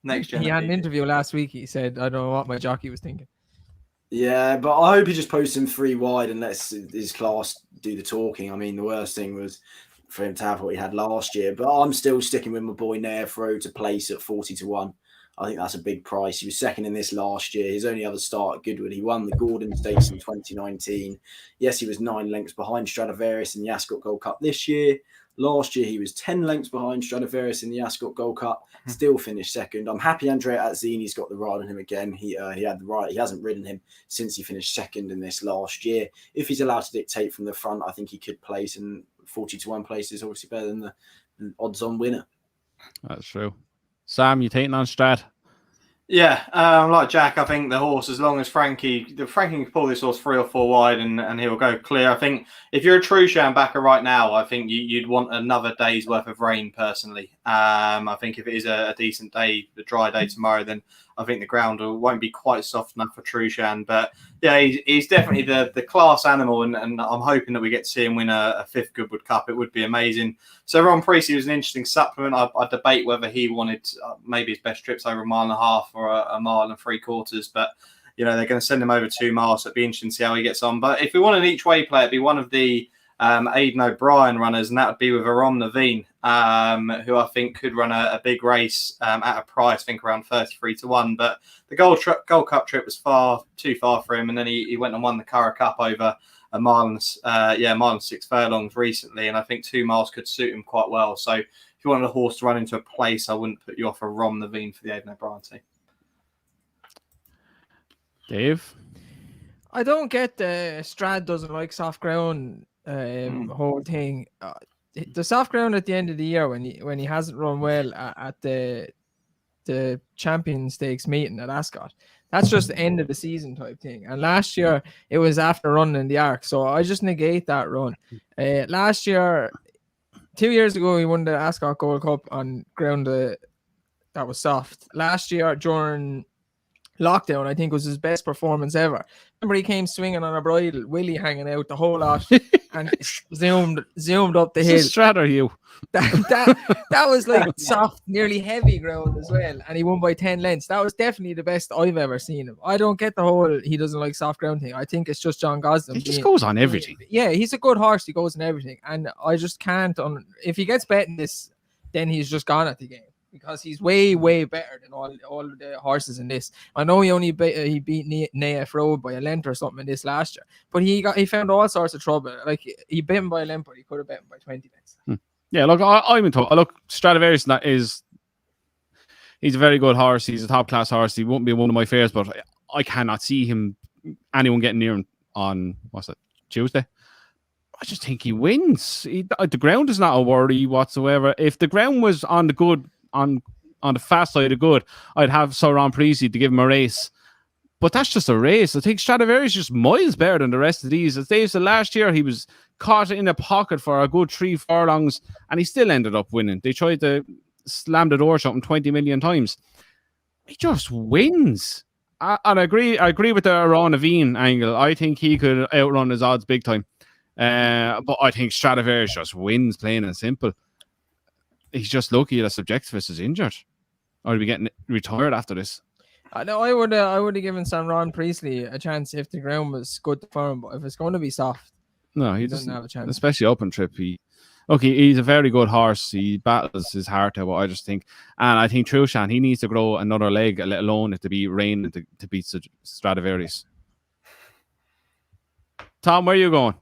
S5: Next gen.
S1: He had an interview last week. He said, "I don't know what my jockey was thinking."
S4: Yeah, but I hope he just posts him 3 wide and lets his class do the talking. I mean, the worst thing was for him to have what he had last year. But I'm still sticking with my boy Nairfro to place at 40 to 1. I think that's a big price. He was second in this last year. His only other start at Goodwood, he won the Gordon Stakes in 2019. Yes, he was 9 lengths behind Stradivarius in the Ascot Gold Cup this year. Last year, he was 10 lengths behind Stradivarius in the Ascot Gold Cup, still finished second. I'm happy Andrea Azzini's got the ride on him again. He had the right. He hasn't ridden him since he finished second in this last year. If he's allowed to dictate from the front, I think he could place, and 40 to 1 place is obviously better than the odds-on winner.
S3: That's true. Sam, you taking on Strad?
S5: Yeah, like Jack, I think the horse, as long as Frankie can pull this horse 3 or 4 wide and he'll go clear. I think if you're a Trushan backer right now, I think you'd want another day's worth of rain personally. I think if it is a decent day, the dry day tomorrow, then I think the ground won't be quite soft enough for Trushan. But yeah, he's definitely the class animal, and I'm hoping that we get to see him win a 5th Goodwood Cup. It would be amazing. So Ron Precy was an interesting supplement. I debate whether he wanted maybe his best trips over 1.5 miles or a 1 3/4. But they're going to send him over 2 miles. So it'd be interesting to see how he gets on. But if we want an each way play, it'd be one of the Aidan O'Brien runners, and that would be with Aram Naveen, who I think could run a big race at a price, I think around 33 to 1. But the Gold Cup trip was too far for him, and then he went and won the Curragh Cup over a 1 mile and 6 furlongs recently, and I think 2 miles could suit him quite well. So if you wanted a horse to run into a place, I wouldn't put you off a Aram Naveen for the Aidan O'Brien team.
S3: Dave?
S1: I don't get the Strad doesn't like soft ground whole thing. The soft ground at the end of the year when he hasn't run well at the Champion Stakes meeting at Ascot, that's just the end of the season type thing. And last year it was after running in the Arc, so I just negate that run. Last year, 2 years ago, he won the Ascot Gold Cup on ground that was soft. Last year during lockdown, I think, was his best performance ever. Remember, he came swinging on a bridle, Willie hanging out the whole lot, and zoomed up the hill.
S3: Strad or you?
S1: That was like soft, nearly heavy ground as well, and he won by 10 lengths. That was definitely the best I've ever seen him. I don't get the whole he doesn't like soft ground thing. I think it's just John Gosden.
S3: He just goes on everything.
S1: Yeah, he's a good horse. He goes on everything, and I just can't. If he gets bet in this, then he's just gone at the game, because he's way better than all the horses in this. I know he beat Naya Road by a length or something in this last year, but he found all sorts of trouble. Like, he beat him by a length, but he could have bet him by 20 lengths.
S3: Yeah, look, I'm in talk. Look, Stradivarius, he's a very good horse. He's a top class horse. He won't be one of my favorites, but I cannot see anyone getting near him on Tuesday. I just think he wins. The ground is not a worry whatsoever. If the ground was on the fast side of good, I'd have Sauron Precy to give him a race. But that's just a race. I think Stradivarius is just miles better than the rest of these. As Dave said, last year he was caught in a pocket for a good 3 furlongs, and he still ended up winning. They tried to slam the door shut him 20 million times. He just wins. And I agree with the Ron Naveen angle. I think he could outrun his odds big time. But I think Stradivarius just wins, plain and simple. He's just lucky that Subjectivist is injured, or he'll be getting retired after this.
S1: No, I would have given Sauron Priestley a chance if the ground was good for him. But if it's going to be soft,
S3: no, he
S1: doesn't have a chance.
S3: Especially open trip. He's a very good horse. He battles his heart out. I just think, and I think Trushan, he needs to grow another leg, let alone it to be rain to beat Stradivarius. Tom, where are you going?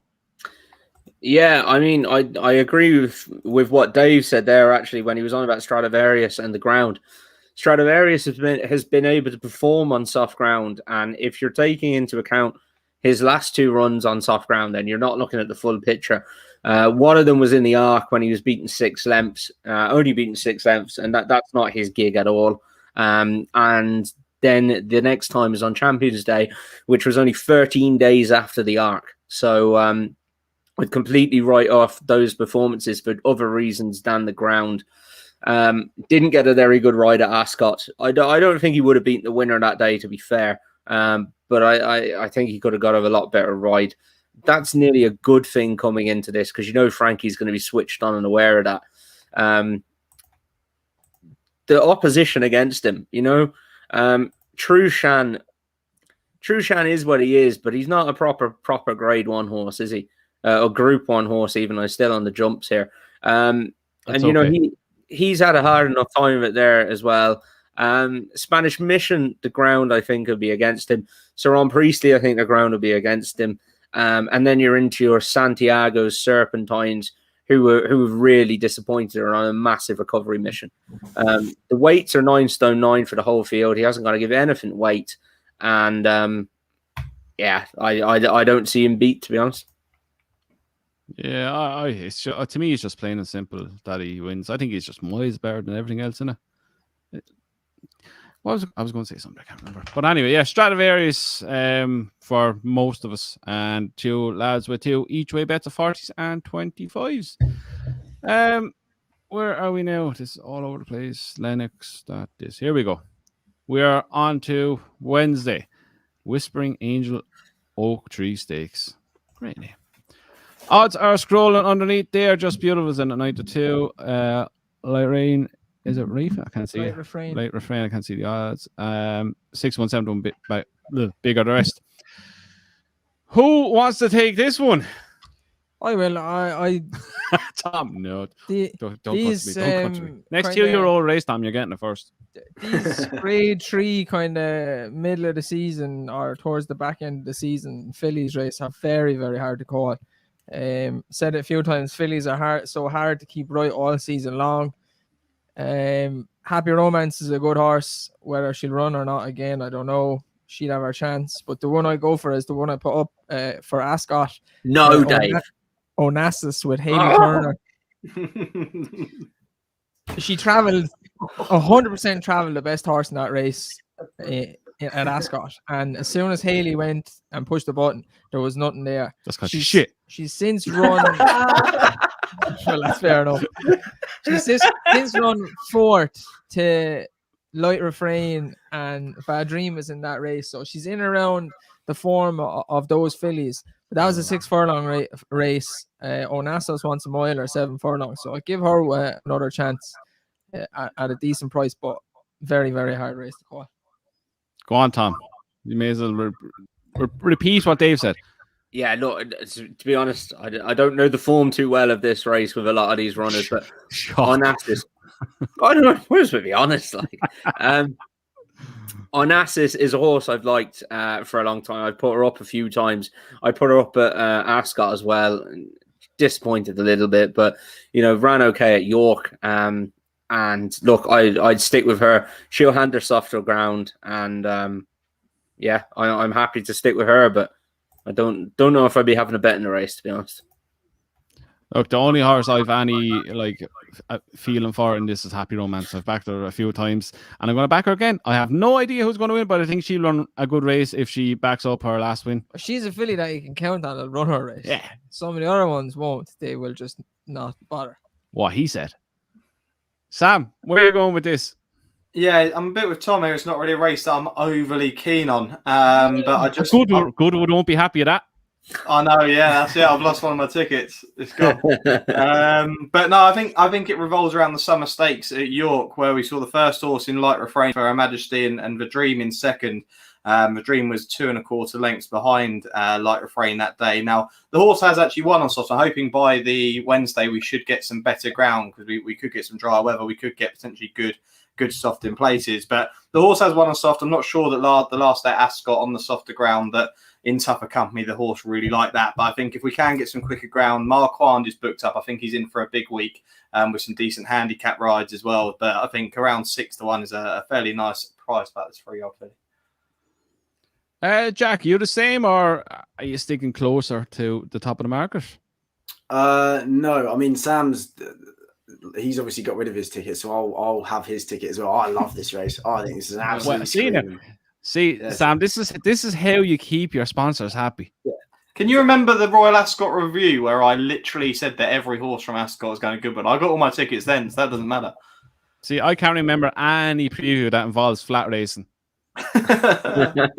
S2: Yeah, I mean, I agree with what Dave said there, actually, when he was on about Stradivarius and the ground. Stradivarius has been able to perform on soft ground, and if you're taking into account his last 2 runs on soft ground, then you're not looking at the full picture. One of them was in the Arc when he was beaten 6 lengths, only beaten 6 lengths, and that's not his gig at all. And then the next time is on Champions Day, which was only 13 days after the Arc. So I'd completely write off those performances for other reasons than the ground. Didn't get a very good ride at Ascot. I don't think he would have beaten the winner that day, to be fair. But I think he could have got a lot better ride. That's nearly a good thing coming into this, because Frankie's going to be switched on and aware of that. The opposition against him, Trushan is what he is, but he's not a proper grade 1 horse, is he? Or group 1 horse, even. I'm still on the jumps here. He's had a hard enough time of it there as well. Spanish Mission, the ground, I think, will be against him. Sauron Priestley, I think the ground will be against him. And then you're into your Santiago's Serpentines, who have really disappointed, are on a massive recovery mission. The weights are 9 stone 9 for the whole field. He hasn't got to give anything weight. And I don't see him beat, to be honest.
S3: Yeah, to me, it's just plain and simple that he wins. I think he's just miles better than everything else in it. I was going to say something, I can't remember. But anyway, yeah, Stradivarius for most of us, and 2 lads with 2 each way bets of 40s and 25s. Where are we now? This is all over the place. Lennox, here we go. We are on to Wednesday. Whispering Angel Oak Tree Stakes. Great name. Odds are scrolling underneath there, just beautiful. Is in at 9 to 2. Lorraine, is it Reef? I can't see it. Late refrain. I can't see the odds. 617 one bit by bigger the rest. Who wants to take this one?
S1: I will. I
S3: Tom, no. Don't
S1: these,
S3: touch me. Next 2-year-old race, Tom, you're getting it first.
S1: These grade 3 kind of middle of the season or towards the back end of the season fillies race are very, very hard to call. Said it a few times, fillies are hard to keep right all season long. Happy Romance is a good horse. Whether she'll run or not, again, I don't know. She'd have her chance, but the one I go for is the one I put up for Ascot.
S2: No, Dave.
S1: Onassis with Hayley Turner. She traveled 100% traveled the best horse in that race at Ascot, and as soon as Hayley went and pushed the button, there was nothing there.
S3: That's because she's shit.
S1: She's since run. Well, that's fair enough. She's since run 4th to Light Refrain and Bad Dream is in that race, so she's in around the form of those fillies. But that was a 6 furlong race. Onassis wants a mile or 7 furlongs, so I give her another chance at a decent price, but very, very hard race to call.
S3: Go on, Tom. You may as well repeat what Dave said.
S2: Yeah, look, to be honest, I don't know the form too well of this race with a lot of these runners, but Onassis, I don't know, where's to be honest, Onassis is a horse I've liked for a long time. I've put her up a few times. I put her up at Ascot as well. Disappointed a little bit, but ran okay at York. And look, I'd stick with her. She'll hand her softer ground, and I'm happy to stick with her. But I don't know if I'd be having a bet in the race, to be honest.
S3: Look, the only horse I've any feeling for in this is Happy Romance. I've backed her a few times, and I'm going to back her again. I have no idea who's going to win, but I think she'll run a good race if she backs up her last win.
S1: She's a filly that you can count on. Will run her race.
S3: Yeah.
S1: Some of the other ones won't. They will just not bother.
S3: What he said. Sam, where are you going with this?
S5: Yeah, I'm a bit with Tom here. It's not really a race that I'm overly keen on. But I just
S3: Goodwood won't be happy at that.
S5: I know, yeah, that's it. I've lost one of my tickets. It's gone. But no, I think it revolves around the Summer Stakes at York, where we saw the first horse in light refrain for Her Majesty and the Dream in second. The Dream was 2 1/4 lengths behind light refrain that day. Now the horse has actually won on soft. I'm hoping by the Wednesday we should get some better ground, because we could get some dry weather. We could get potentially good soft in places. But the horse has won on soft. I'm not sure that the last day at Ascot on the softer ground, that in tougher company, the horse really like that. But I think if we can get some quicker ground, Marquand is booked up. I think he's in for a big week with some decent handicap rides as well. But I think around 6 to 1 is a fairly nice price about this 3-year-old filly.
S3: Jack, you the same, or are you sticking closer to the top of the market?
S4: No, I mean he's obviously got rid of his ticket, so I'll have his ticket as well. I love this race. I think this is an absolute
S3: Sam, this is how you keep your sponsors happy.
S4: Yeah.
S5: Can you remember the Royal Ascot review where I literally said that every horse from Ascot was going to Goodwood? I got all my tickets then, so that doesn't matter.
S3: See, I can't remember any preview that involves flat racing. I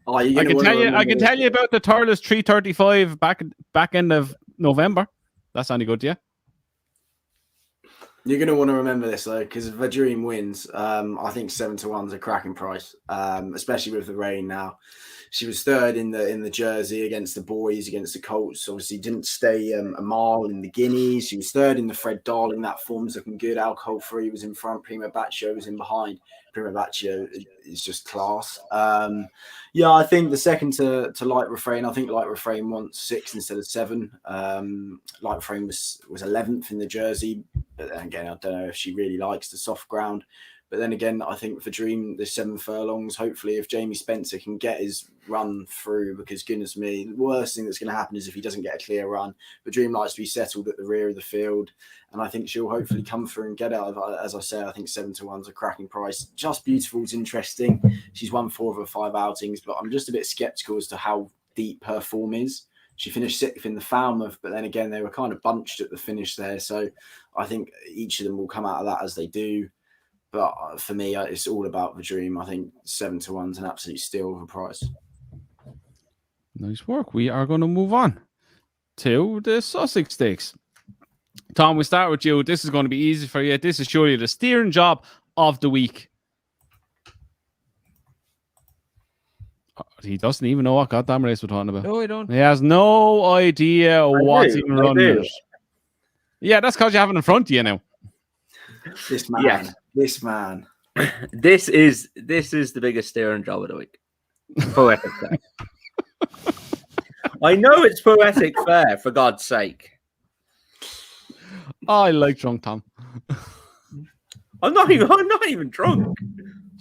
S3: can tell you about the Turles 335 back end of November. That's only good, yeah.
S4: You're going to want to remember this though, because if the Dream wins, I think 7 to 1's a cracking price, especially with the rain now. She was third in the Jersey against the boys, against the Colts. Obviously, didn't stay a mile in the Guineas. She was third in the Fred Darling. That form's looking good. Alcohol Free was in front. Prima Baccio was in behind. Prima Baccio is just class. Yeah, I think the second to Light Refrain. I think Light Refrain wants 6 instead of 7. Light Refrain was 11th in the Jersey, but then again, I don't know if she really likes the soft ground. But then again, I think for Dream, the 7 furlongs, hopefully if Jamie Spencer can get his run through, because goodness me, the worst thing that's going to happen is if he doesn't get a clear run. But Dream likes to be settled at the rear of the field, and I think she'll hopefully come through and get out. As I say, I think 7 to 1's a cracking price. Just Beautiful's interesting. She's won 4 of her 5 outings, but I'm just a bit sceptical as to how deep her form is. She finished 6th in the Falmouth, but then again, they were kind of bunched at the finish there. So I think each of them will come out of that as they do. But for me, it's all about the Dream. I think 7 to 1's an absolute steal of a price.
S3: Nice work. We are going to move on to the Sussex Stakes. Tom, we start with you. This is going to be easy for you. This is surely the steering job of the week. He doesn't even know what goddamn race we're talking about.
S1: No, I don't.
S3: He has no idea what's even running it. Yeah, that's because you have it in front of you now.
S4: This man.
S2: Yes.
S4: This man.
S2: This is the biggest steering job of the week. Poetic fair. I know it's poetic fair, for God's sake.
S3: I like drunk Tom.
S2: I'm not even drunk.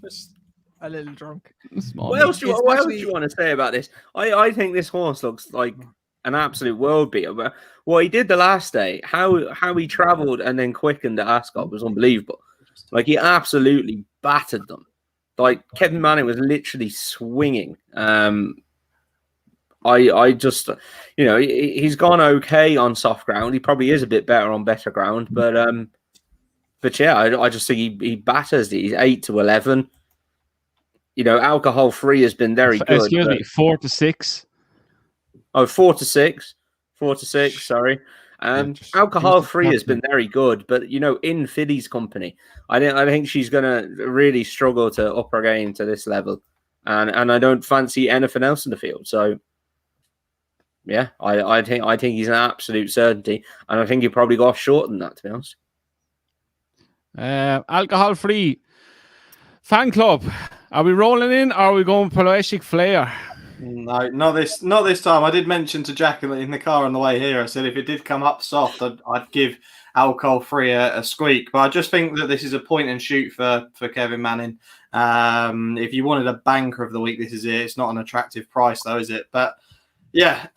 S1: Just a little drunk.
S2: What else do you want to say about this? I think this horse looks like an absolute world beater. But what he did the last day, how he travelled and then quickened at Ascot was unbelievable. Like, he absolutely battered them. Like, Kevin Manning was literally swinging. I just, he's gone okay on soft ground. He probably is a bit better on better ground, but yeah, I just think he batters. He's 8 to 11. Alcohol Free has been very good.
S3: Excuse me, 4 to 6.
S2: Oh, 4 to 6. 4 to 6. Sorry. Alcohol Free has been very good, but in Filly's company, I think she's going to really struggle to up her game to this level, and I don't fancy anything else in the field. So, yeah, I think he's an absolute certainty, and I think he'll probably go off short than that, to be honest.
S3: Alcohol Free fan club. Are we rolling in, or are we going Pelagic Flair?
S5: No, not this time. I did mention to Jack in the car on the way here. I said if it did come up soft, I'd give alcohol free a squeak. But I just think that this is a point and shoot for Kevin Manning. If you wanted a banker of the week, this is it. It's not an attractive price though, is it? But yeah,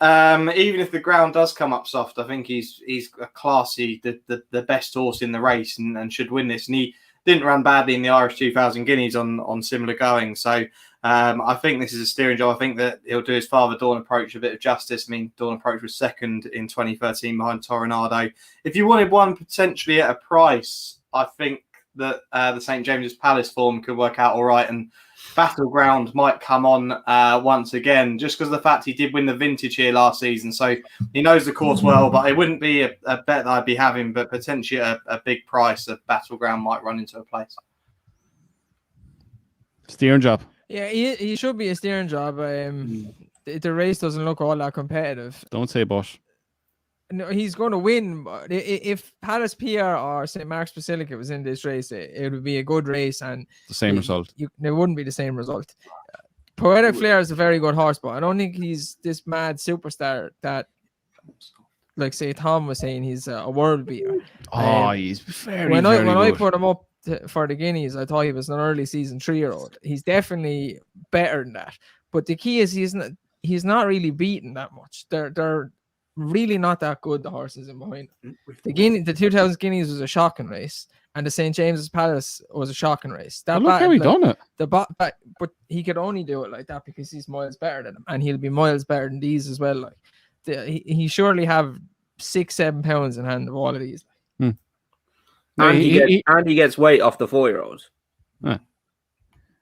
S5: even if the ground does come up soft, I think he's a classy, the best horse in the race and should win this. And he didn't run badly in the Irish 2000 Guineas on similar going. So I think this is a steering job. I think that he'll do his father Dawn Approach a bit of justice. I mean, Dawn Approach was second in 2013 behind Toronado. If you wanted one potentially at a price, I think that the St. James's Palace form could work out all right. And Battleground might come on once again, just because of the fact he did win the Vintage here last season. So he knows the course well, but it wouldn't be a bet that I'd be having, but potentially a big price of Battleground might run into a place.
S3: Steering job.
S1: Yeah, he should be a steering job. The race doesn't look all that competitive.
S3: Don't say Bosch.
S1: No, he's going to win. If Palace PR or St. Mark's Basilica was in this race, it would be a good race, and
S3: The same result.
S1: It wouldn't be the same result. Poetic Flair is a very good horse, but I don't think he's this mad superstar that, like say Tom was saying, he's a world beater.
S3: He's very,
S1: when
S3: very
S1: I
S3: good.
S1: put him up for the Guineas, I thought he was an early season 3-year-old. He's definitely better than that. But the key is he's not really beaten that much. They're really not that good, the horses in behind him. The 2000 Guineas was a shocking race, and the St. James's Palace was a shocking race.
S3: Look how he done it.
S1: But he could only do it like that because he's miles better than him, and he'll be miles better than these as well. Like he surely have 6-7 pounds in hand of all of these.
S2: And he gets weight off the 4-year-olds.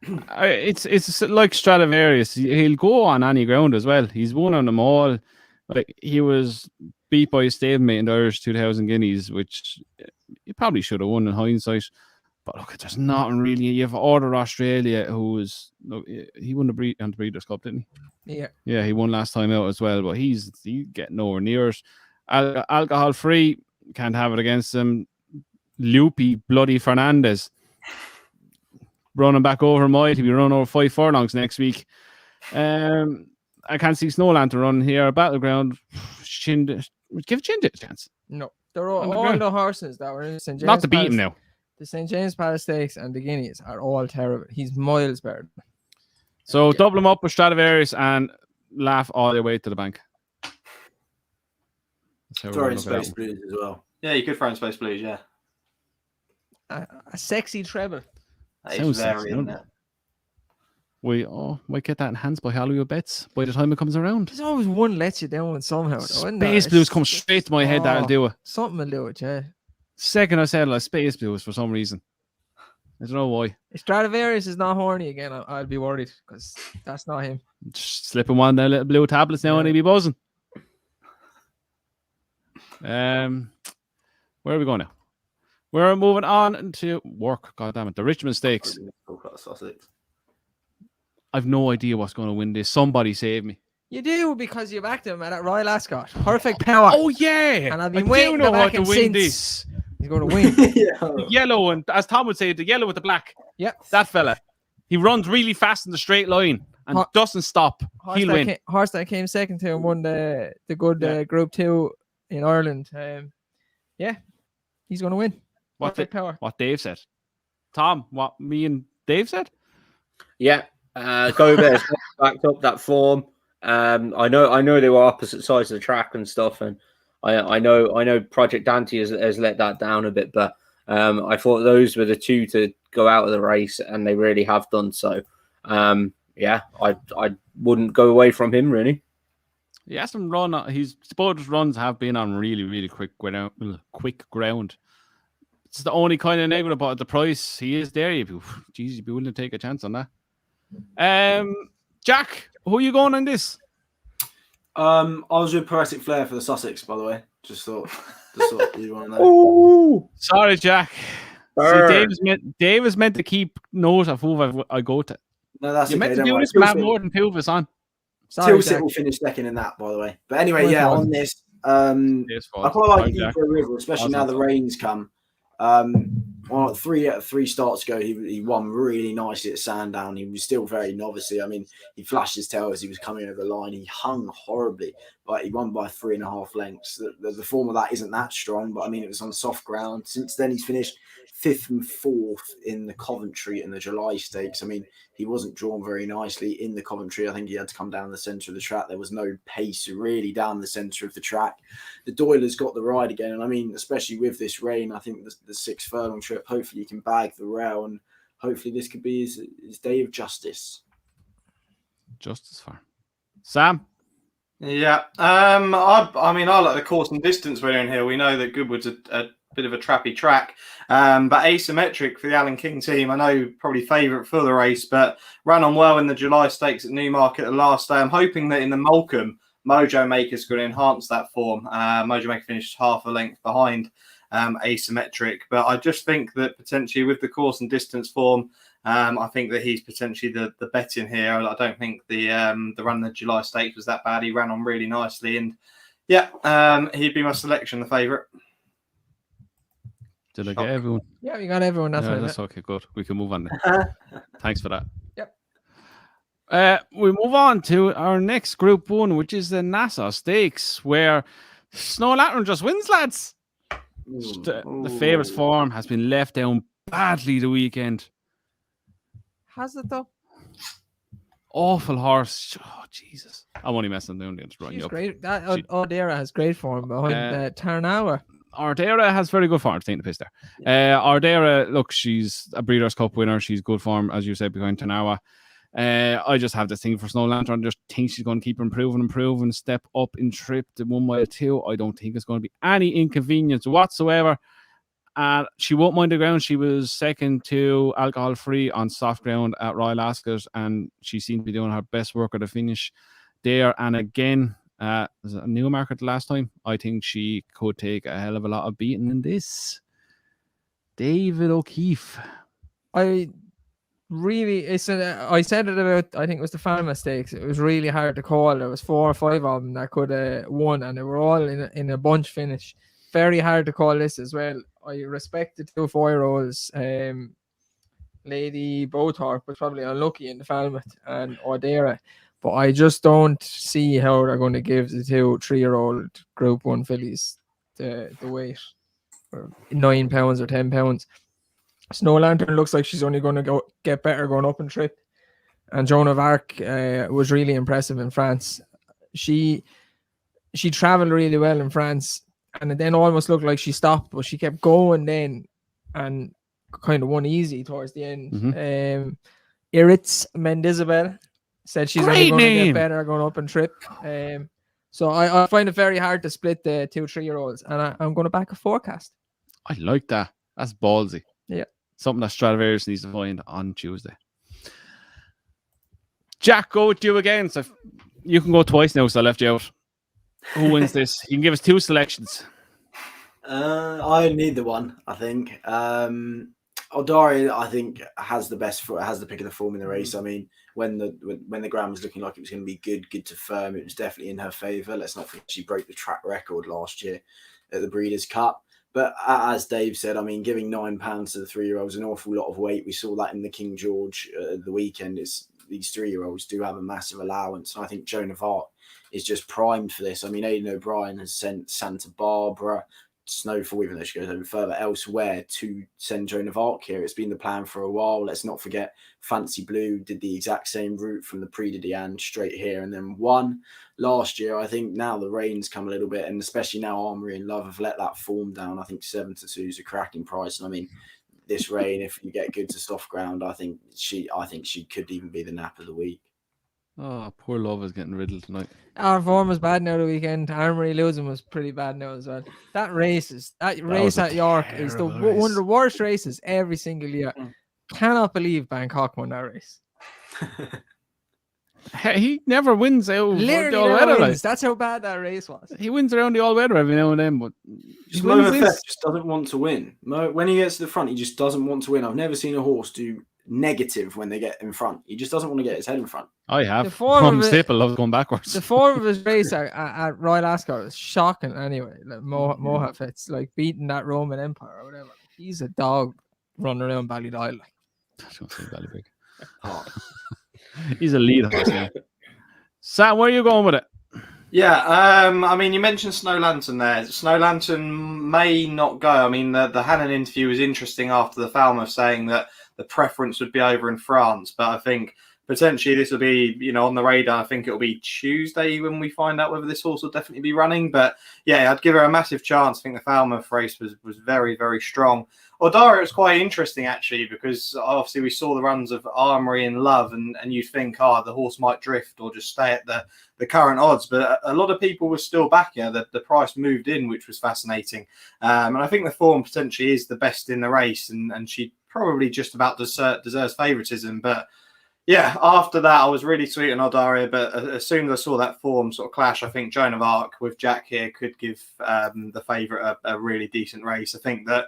S3: It's like Stradivarius. He'll go on any ground as well. He's won on them all. Like he was beat by his stablemate in the Irish 2000 Guineas, which he probably should have won in hindsight. But look, there's nothing really. You have Order Australia, he won the Breeders' Cup, didn't he? Yeah, he won last time out as well. But he's getting nowhere near it. Alcohol free, can't have it against him. Loopy bloody Fernandez running back over Might. He'll be running over 5 furlongs next week. I can't see Snowland to run here. Battleground, give Chind a chance.
S1: No, they're all the horses that were in St. James.
S3: Not to beat him now.
S1: The St. James Palace Stakes and the Guineas are all terrible. He's miles better.
S3: So double him up with Stradivarius and laugh all the way to the bank.
S4: Throw in Space Blues as well.
S5: Yeah, you could throw in Space Blues, yeah.
S1: A sexy treble.
S5: That is very, isn't it?
S3: We might get that enhanced by Hollywoodbets by the time it comes around.
S1: There's always one lets you down somehow.
S3: Space Blues comes straight to my head. That'll do it.
S1: Something will do it, yeah.
S3: Second I said Space Blues for some reason. I don't know why.
S1: If Stradivarius is not horny again, I'll be worried because that's not him.
S3: Just slipping one of the little blue tablets now and he'll be buzzing. Where are we going now? We're moving on to work. God damn it. The Richmond Stakes. I've no idea what's going to win this. Somebody save me.
S1: You do because you backed him at Royal Ascot. Perfect power.
S3: Oh, yeah.
S1: And I've been waiting to back him since.
S3: This.
S1: He's going to win.
S3: The yellow, and as Tom would say, the yellow with the black.
S1: Yep.
S3: That fella. He runs really fast in the straight line and doesn't stop. He'll win.
S1: Horse that came second to him won the good Group 2 in Ireland. Yeah, he's going to win. Perfect power. What
S3: Dave said. Tom, what me and Dave said?
S2: Yeah. Go there, backed up that form. I know they were opposite sides of the track and stuff, and I know Project Dante has let that down a bit, but I thought those were the two to go out of the race, and they really have done so. Yeah, I wouldn't go away from him really.
S3: He has some run. His both runs have been on really, really quick ground. It's the only kind of negative about the price. He is there. You'd be willing to take a chance on that. Jack, who are you going on this?
S4: I was with Poetic Flair for the Sussex, by the way. Just thought you'd want to know.
S3: Ooh. Sorry, Jack. See, Dave is meant to keep note of who I go to.
S4: No, that's
S3: you
S4: okay.
S3: meant to do this, Matt Morton Pulvis on.
S4: Tilsit will finish second in that, by the way. But anyway, on this, I quite like Eco River, especially now the rain's come. Well, three starts ago, he won really nicely at Sandown. He was still very novice. I mean, he flashed his tail as he was coming over the line. He hung horribly, but he won by 3.5 lengths. The form of that isn't that strong, but I mean, it was on soft ground. Since then, he's finished 5th and 4th in the Coventry in the July Stakes. I mean, he wasn't drawn very nicely in the Coventry. I think he had to come down the centre of the track. There was no pace really down the centre of the track. The Doyler's got the ride again. And I mean, especially with this rain, I think the 6 furlong trip, hopefully he can bag the rail and hopefully this could be his day of justice.
S3: Justice for Sam.
S5: Yeah. I mean, I like the course and distance winner in here. We know that Goodwood's a bit of a trappy track, but asymmetric for the Alan King team. I know probably favourite for the race, but ran on well in the July Stakes at Newmarket the last day. I'm hoping that in the Molecomb, Mojo Maker's going to enhance that form. Mojo Maker finished half a length behind asymmetric, but I just think that potentially with the course and distance form, I think that he's potentially the bet in here. I don't think the run in the July Stakes was that bad. He ran on really nicely, and yeah, he'd be my selection, the favourite.
S3: Did I get everyone?
S1: Yeah, we got everyone.
S3: That's okay, good. We can move on then. Thanks for that.
S1: Yep.
S3: We move on to our next Group 1, which is the Nassau Stakes, where Snow Lantern just wins, lads. The favourite's form has been left down badly the weekend.
S1: Has it though?
S3: Awful horse. Oh, Jesus. I'm only messing down against running up.
S1: Great. Odera has great form behind Tarnawa.
S3: Ardera has very good form. Taking the piss there. Ardera, look, she's a Breeders' Cup winner. She's good form, as you said, behind Tarnawa. I just have this thing for Snow Lantern. I just think she's going to keep improving, step up in trip to 1 mile 2. I don't think it's going to be any inconvenience whatsoever. She won't mind the ground. She was second to alcohol free on soft ground at Royal Ascot, and she seemed to be doing her best work at the finish there. And again, was it a Newmarket last time? I think she could take a hell of a lot of beating in this. David O'Keefe.
S1: I said it about, I think it was the Fan Mistakes. It was really hard to call. There was 4 or 5 of them that could have won, and they were all in a bunch finish. Very hard to call this as well. I respect the 2 4-year-olds. Lady Bowthorpe was probably unlucky in the Falmouth and Odera, but I just don't see how they're going to give the 2 3-year-old Group 1 fillies the weight, or £9 or £10. Snow Lantern looks like she's only going to get better going up in trip, and Joan of Arc was really impressive in France. She travelled really well in France, and it then almost looked like she stopped, but she kept going then and kind of won easy towards the end. Iritz Mendizabel said she's only going to get better going up in trip. So I find it very hard to split the 2 3-year-olds, and I'm going to back a forecast.
S3: I like that. That's ballsy.
S1: Yeah.
S3: Something that Stradivarius needs to find on Tuesday. Jack, go with you again. So you can go twice now, so I left you out. Who wins this? You can give us 2 selections.
S4: I need the one, I think. Odari, I think, has the pick of the form in the race. I mean, when the ground was looking like it was going to be good to firm, it was definitely in her favour. Let's not forget she broke the track record last year at the Breeders' Cup. But as Dave said, I mean, giving £9 to the 3-year-olds is an awful lot of weight. We saw that in the King George the weekend. These 3-year-olds do have a massive allowance. And I think Joan of Arc is just primed for this. I mean, Aidan O'Brien has sent Santa Barbara, Snowfall, even though she goes over further elsewhere, to send Joan of Arc here. It's been the plan for a while. Let's not forget Fancy Blue did the exact same route from the Prix de Diane straight here and then won last year. I think now the rain's come a little bit, and especially now Armory and Love have let that form down. I think 7-2 is a cracking price. And I mean, this rain, if you get good to soft ground, I think she could even be the nap of the week.
S3: Oh, poor Love is getting riddled tonight.
S1: Our form was bad now the weekend. Armory losing was pretty bad now as well. That race at York is one of the worst races every single year. Cannot believe Bangkok won that race.
S3: He never wins out.
S1: Literally never wins. That's how bad that race was.
S3: He wins around the all-weather every now and then, but
S4: just doesn't want to win. When he gets to the front, he just doesn't want to win. I've never seen a horse do negative when they get in front. He just doesn't want to get his head in front.
S3: I have. Staple loves going backwards.
S1: The form of his race at Royal Ascot was shocking anyway. Like Mohaf, it's like beating that Roman Empire or whatever. He's a dog. running around Ballydial. Like.
S3: I don't say Ballybig.
S4: Oh.
S3: He's a lead horse now. Sam, where are you going with it?
S5: Yeah, I mean, you mentioned Snow Lantern there. Snow Lantern may not go. I mean, the Hannon interview was interesting after the Falmouth saying that the preference would be over in France, but I think potentially this will be, on the radar. I think it'll be Tuesday when we find out whether this horse will definitely be running. But yeah, I'd give her a massive chance. I think the Falmouth race was very, very strong. Ordaria was quite interesting actually, because obviously we saw the runs of Armory and Love, and you think, the horse might drift or just stay at the current odds. But a lot of people were still backing her. The price moved in, which was fascinating. And I think the form potentially is the best in the race, and she probably just about deserves favouritism. But yeah, after that, I was really sweet on Ordaria, but as soon as I saw that form sort of clash, I think Joan of Arc with Jack here could give the favourite a really decent race. I think that,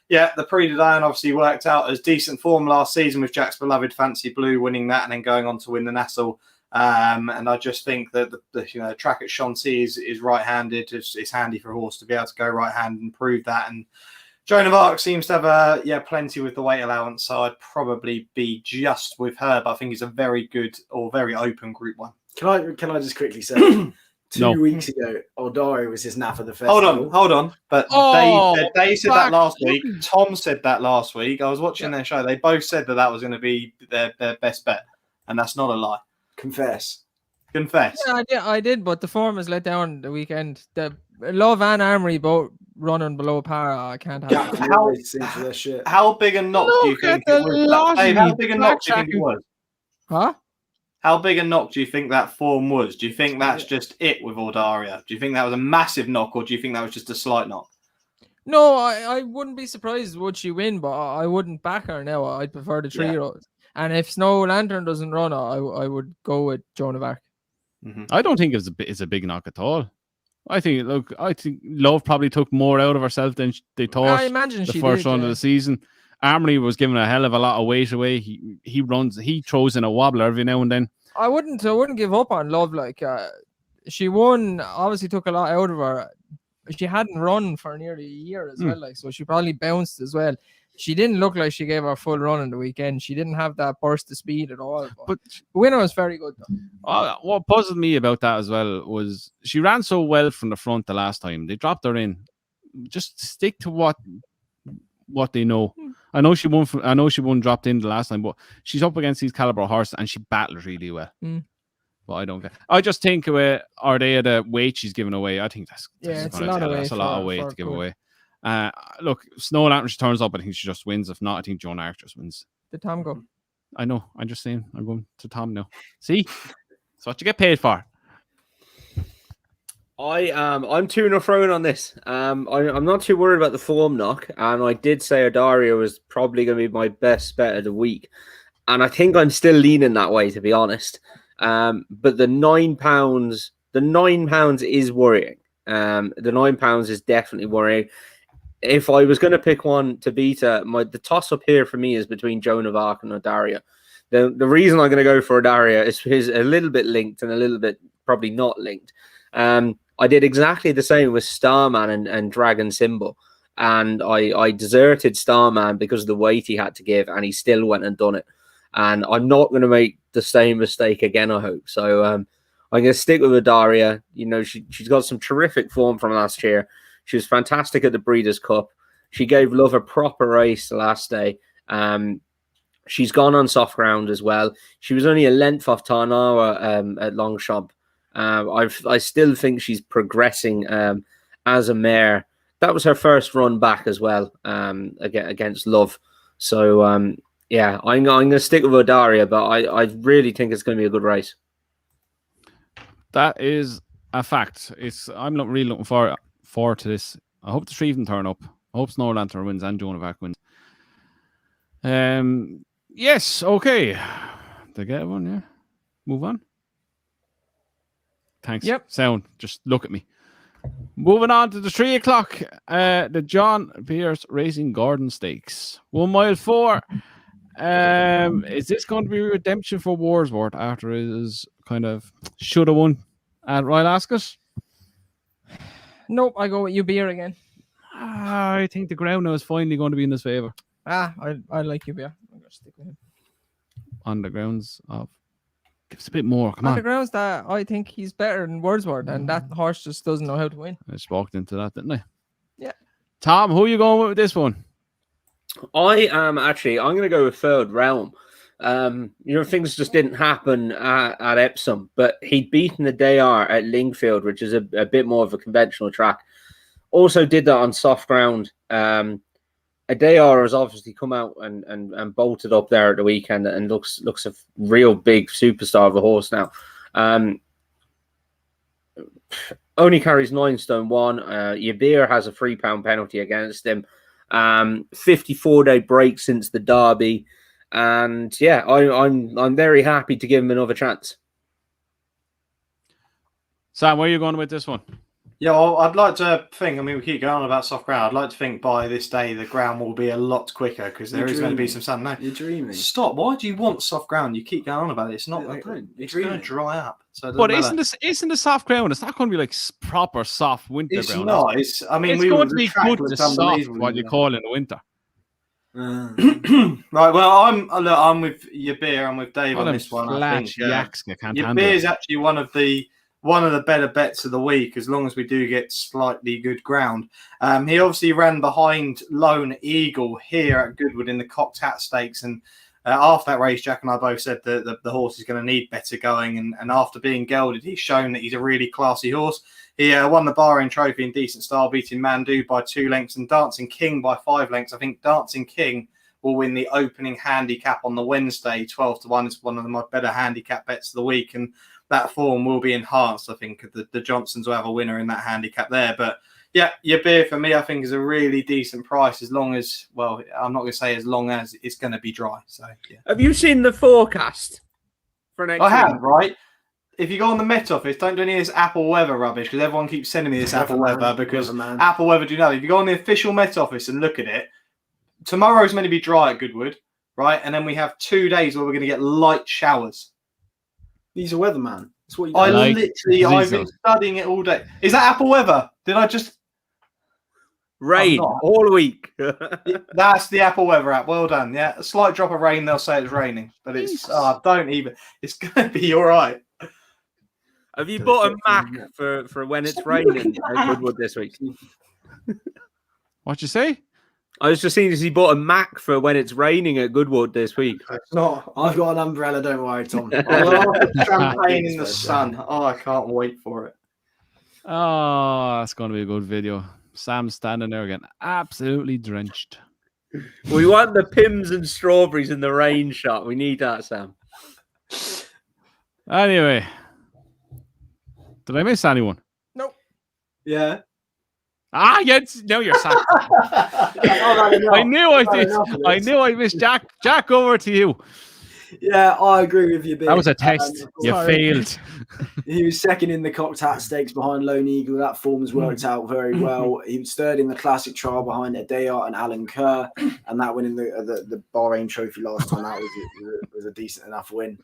S5: the Prix de Diane obviously worked out as decent form last season with Jack's beloved Fancy Blue winning that and then going on to win the Nassau. And I just think that the track at Chantilly is right-handed. It's handy for a horse to be able to go right-handed and prove that. And Joan of Arc seems to have plenty with the weight allowance, so I'd probably be just with her. But I think it's a very good or very open Group 1.
S4: Can I just quickly say, 2 weeks ago, Ordaria was his naff of the festival.
S5: Hold on. But they said that last week. Tom said that last week. I was watching their show. They both said that was going to be their best bet, and that's not a lie.
S4: Confess.
S5: Yeah,
S1: I did, but the form is let down the weekend. The Love and Armory both running below par. I can't have
S5: How big a knock do you think it was? How big a knock do you think it was?
S1: Huh?
S5: How big a knock do you think that form was? Do you think that's just it with Ordaria? Do you think that was a massive knock, or do you think that was just a slight knock?
S1: No, I wouldn't be surprised would she win, but I wouldn't back her now. I'd prefer the 3-year-old. And if Snow Lantern doesn't run, I would go with Joan of Arc.
S3: Mm-hmm. I don't think it's a big knock at all. I think Love probably took more out of herself than they thought.
S1: I imagine
S3: the first round of the season. Armory was giving a hell of a lot of weight away. He throws in a wobbler every now and then.
S1: I wouldn't give up on Love. Like she won, obviously took a lot out of her. She hadn't run for nearly a year as well, so she probably bounced as well. She didn't look like she gave her full run on the weekend. She didn't have that burst of speed at all. But the winner was very good, though.
S3: What puzzled me about that as well was she ran so well from the front the last time. They dropped her in. Just stick to what they know. I know she won dropped in the last time, but she's up against these caliber horses and she battled really well. But I don't get. I just think are they at a weight she's giving away? I think that's
S1: a lot of weight
S3: to give away. Look, Snow Lantern, she turns up. I think she just wins. If not, I think Joan Arc just wins.
S1: Did Tom go?
S3: I know. I'm just saying. I'm going to Tom now. See, that's what you get paid for.
S2: I'm to and fro on this. I'm not too worried about the form knock, and I did say Ordaria was probably going to be my best bet of the week, and I think I'm still leaning that way, to be honest. But the £9 is worrying. The £9 is definitely worrying. If I was going to pick one to beat her, the toss up here for me is between Joan of Arc and Ordaria. The reason I'm going to go for Ordaria is a little bit linked and a little bit probably not linked. I did exactly the same with Starman and Dragon Symbol, and I deserted Starman because of the weight he had to give, and he still went and done it. And I'm not going to make the same mistake again, I hope. So I'm going to stick with Ordaria. She's got some terrific form from last year. She was fantastic at the Breeders' Cup. She gave Love a proper race the last day. She's gone on soft ground as well. She was only a length off Tarnawa at Longchamp. I still think she's progressing as a mare. That was her first run back as well against Love. So, I'm going to stick with Ordaria, but I really think it's going to be a good race.
S3: That is a fact. I'm not really looking forward to this. I hope the three of them turn up. I hope Snow Lantern wins and Joan of Arc wins. Yes, okay. They get one, yeah. Move on. Thanks.
S1: Yep.
S3: Sound. Just look at me. Moving on to the 3 o'clock. The John Pierce Racing Gordon Stakes. 1 mile 4. Is this going to be redemption for Warsworth after his kind of should have won at Royal Ascot?
S1: Nope, I go with you beer again.
S3: I think the ground now is finally going to be in his favour.
S1: I like you, yeah. I'm gonna stick with him.
S3: On the grounds of. Give us a bit more. Come
S1: On
S3: on.
S1: the grounds that I think he's better than Wordsworth, and that horse just doesn't know how to win.
S3: I just walked into that, didn't I?
S1: Yeah.
S3: Tom, who are you going with this one?
S2: I am actually. I'm going to go with Third Realm. Things just didn't happen at Epsom, but he'd beaten the Dayar at Lingfield, which is a bit more of a conventional track. Also did that on soft ground. Dayar has obviously come out and bolted up there at the weekend and looks a real big superstar of a horse now. Only carries 9 stone 1. Yabir has a £3 penalty against him. 54-day break since the Derby. And yeah, I'm very happy to give him another chance.
S3: Sam, where are you going with this one?
S5: Yeah, well, I'd like to think, we keep going on about soft ground. I'd like to think by this day the ground will be a lot quicker because there is going to be some sun. No,
S4: You're dreaming.
S5: Stop. Why do you want soft ground? You keep going on about it. It's not.
S4: I don't.
S5: It's
S4: You're
S5: going to
S4: dreaming.
S5: dry up. So
S3: But isn't the soft ground? It's not going to be like proper soft winter
S5: It's
S3: ground.
S5: not. It's. I mean,
S3: It's going to be good to soft, what you call in the winter.
S5: Right. Well, I'm with your beer. I'm with Dave
S3: All
S5: on
S3: them
S5: this one.
S3: flat
S5: I think
S3: yaks you can't
S5: your
S3: handle
S5: beer
S3: it.
S5: is actually one of the better bets of the week, as long as we do get slightly good ground. He obviously ran behind Lone Eagle here at Goodwood in the Cocked Hat Stakes, and after that race, Jack and I both said that the horse is going to need better going, and after being gelded, he's shown that he's a really classy horse. He won the Bahrain Trophy in decent style, beating Mandu by 2 lengths and Dancing King by 5 lengths. I think Dancing King will win the opening handicap on the Wednesday, 12-1. It's one of my better handicap bets of the week, and that form will be enhanced. I think the Johnsons will have a winner in that handicap there. But yeah, your beer for me, I think, is a really decent price, as long as, well, I'm not going to say as long as it's going to be dry. So yeah.
S2: Have you seen the forecast for next
S5: I have,
S2: week?
S5: right? If you go on the Met Office, don't do any of this Apple weather rubbish, because everyone keeps sending me this Apple weather, because Apple weather do nothing. If you go on the official Met Office and look at it, tomorrow's meant to be dry at Goodwood, right? And then we have 2 days where we're going to get light showers.
S4: He's a weatherman. That's what
S5: I've been studying it all day. Is that Apple weather? Did I just...
S2: Rain all week.
S5: That's the Apple weather app. Well done. Yeah, a slight drop of rain, they'll say it's raining. But it's... don't even... It's going to be all right.
S2: Have you bought a Mac for when it's raining at Goodwood this week?
S3: What'd you say?
S2: I was just seeing if he bought a Mac for when it's raining at Goodwood this week.
S4: No, I've got an umbrella. Don't worry, Tom.
S5: Champagne in the sun. Oh, I can't wait for it.
S3: Oh, that's going to be a good video. Sam standing there again, absolutely drenched.
S2: We want the Pims and strawberries in the rain shot. We need that, Sam.
S3: Anyway, did I miss anyone?
S1: Nope.
S4: Yeah.
S3: Yes. No, you're sad. I knew I did. I knew I missed Jack. Jack, over to you.
S4: Yeah, I agree with you.
S3: That was a test. You failed.
S4: He was second in the Cocked Hat Stakes behind Lone Eagle. That form has worked out very well. He was third in the Classic Trial behind Adayar and Alan Kerr, and that win in the Bahrain Trophy last time out was a decent enough win.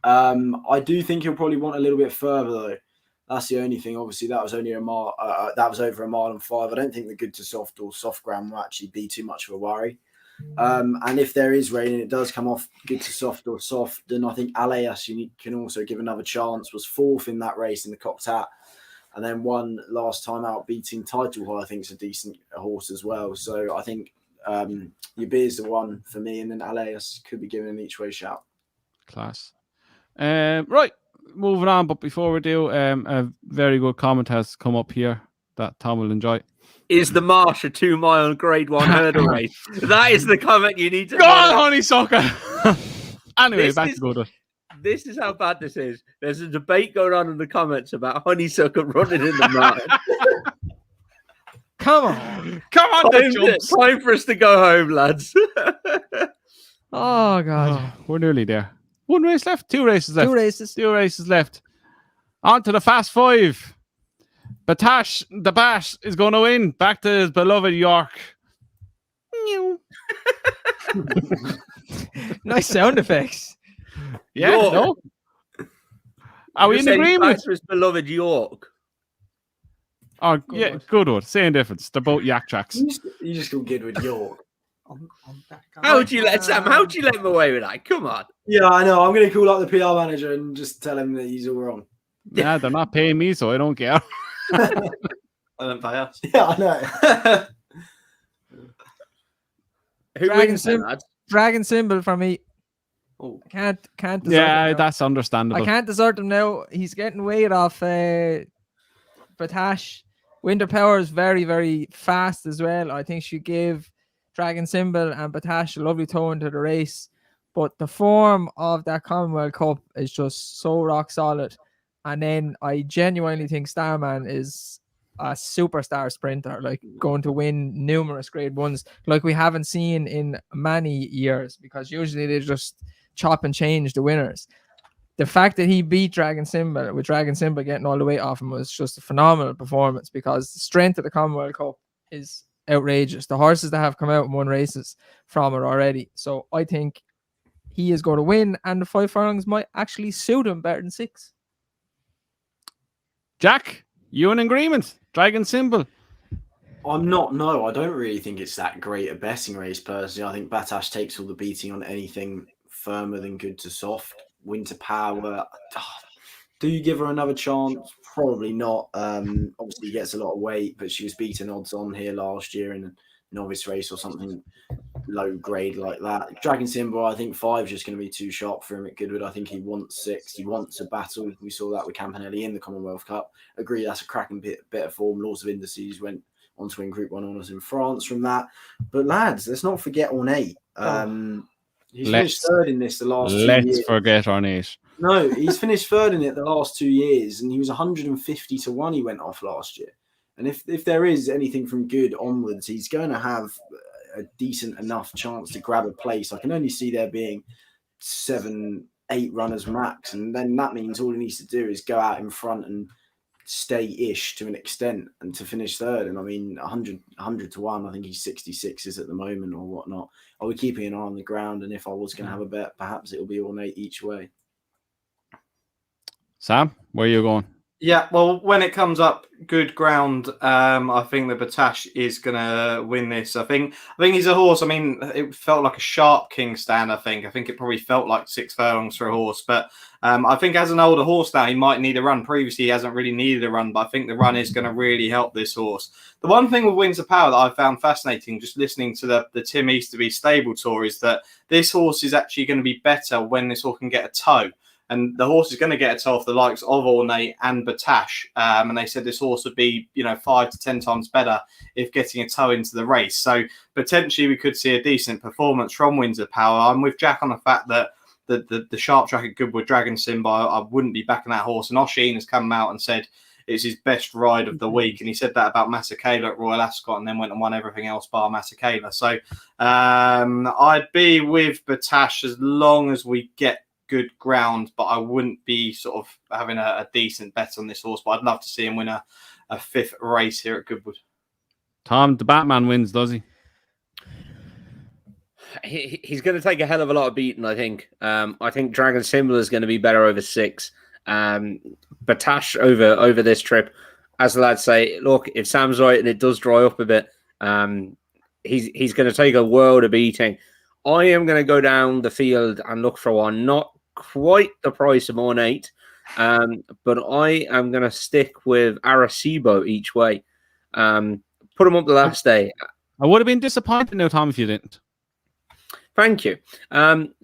S4: I do think he'll probably want a little bit further though. That's the only thing. Obviously, that was only a mile. That was over 1.5 miles. I don't think the good to soft or soft ground will actually be too much of a worry. And if there is rain and it does come off good to soft or soft, then I think Alias can also give another chance. Was 4th in that race in the Cocked Hat, and then won last time out, beating Title, who I think is a decent horse as well. So I think Yabir's the one for me, and then Alias could be given an each way shout.
S3: Class. Right. Moving on, but before we do, a very good comment has come up here that Tom will enjoy.
S2: Is the Marsh a 2 mile grade 1 hurdle race? That is the comment you need to
S3: go on, honeysucker. Anyway, back to Goodwood.
S2: This is how bad this is. There's a debate going on in the comments about honeysucker running in the Marsh.
S1: Come on.
S2: Time for us to go home, lads.
S1: Oh, God.
S3: We're nearly there. 1 race left. 2 races left. 2 races left. On to the Fast 5. Batash, the Bash, is going to win. Back to his beloved York.
S1: Nice sound effects.
S3: Yeah,
S2: York.
S3: no? Are we in agreement?
S2: Back to his beloved York.
S3: Oh, yeah, Goodwood. Same difference. They're both yak tracks.
S4: You just go Goodwood York. I'm back.
S2: How would you let Sam? How would you let him away with that? Come on.
S4: Yeah, I know. I'm going to call up the PR manager and just tell him that he's all wrong.
S3: Yeah, they're not paying me, so I don't care.
S5: I don't pay us.
S4: Yeah, I know.
S2: Who
S1: Dragon
S2: wins then, lads?
S1: Dragon Symbol for me.
S5: Oh.
S1: Can't desert
S3: Yeah,
S1: him now.
S3: that's understandable.
S1: I can't desert him now. He's getting weight off Batash. Winter Power is very, very fast as well. I think she gave Dragon Symbol and Batash a lovely toe into the race. But the form of that Commonwealth Cup is just so rock solid. And then I genuinely think Starman is a superstar sprinter, like going to win numerous grade ones like we haven't seen in many years, because usually they just chop and change the winners. The fact that he beat Dragon Symbol, with Dragon Symbol getting all the weight off him, was just a phenomenal performance, because the strength of the Commonwealth Cup is outrageous. The horses that have come out and won races from it already. So I think he is going to win, and the 5 furlongs might actually suit him better than 6.
S3: Jack, you in agreement? Dragon Symbol.
S4: I'm not. No, I don't really think it's that great a betting race personally. I think Batash takes all the beating on anything firmer than good to soft. Winter Power. Do you give her another chance? Probably not. Obviously, he gets a lot of weight, but she was beaten odds on here last year in a novice race or something low grade like that. Dragon Symbol, I think 5 is just going to be too sharp for him at Goodwood. I think he wants 6. He wants a battle. We saw that with Campanelli in the Commonwealth Cup. Agree, that's a cracking bit of form. Laws of Indices went on to win Group 1 honours in France from that. But lads, let's not forget Ornate. He's finished third in this the last 2 years.
S3: Let's forget Ornate.
S4: No, he's finished third in it the last 2 years, and he was 150 to 1 he went off last year. And if there is anything from good onwards, he's going to have a decent enough chance to grab a place. I can only see there being 7-8 runners max, and then that means all he needs to do is go out in front and stay-ish to an extent and to finish third. And I mean, 100 to 1, I think he's 66s at the moment or whatnot. I'll be keeping an eye on the ground, and if I was going to have a bet, perhaps it'll be Ornate each way.
S3: Sam, where are you going?
S5: Yeah, well, when it comes up good ground, I think the Batash is going to win this. I think he's a horse. I mean, it felt like a sharp king stand, I think it probably felt like 6 furlongs for a horse. But I think as an older horse now, he might need a run. Previously, he hasn't really needed a run, but I think the run is going to really help this horse. The one thing with Winter Power that I found fascinating, just listening to the Tim Easterby stable tour, is that this horse is actually going to be better when this horse can get a toe. And the horse is going to get a toe off the likes of Ornate and Batash. And they said this horse would be, 5 to 10 times better if getting a toe into the race. So potentially we could see a decent performance from Windsor Power. I'm with Jack on the fact that the sharp track at Goodwood, Dragon Symbol, I wouldn't be backing that horse. And Oshin has come out and said it's his best ride of the week. And he said that about Masekela at Royal Ascot and then went and won everything else bar Masekela. So I'd be with Batash as long as we get good ground, but I wouldn't be sort of having a decent bet on this horse. But I'd love to see him win a 5th race here at Goodwood.
S3: Tom, the Batman wins, does he?
S2: He's going to take a hell of a lot of beating, I think. I think Dragon Symbol is going to be better over 6. Batash over this trip. As the lads say, look, if Sam's right and it does dry up a bit, he's going to take a world of beating. I am going to go down the field and look for one, not quite the price of Ornate, but I am going to stick with Arecibo each way. Put him up the last day.
S3: I would have been disappointed now, Tom, if you didn't.
S2: Thank you.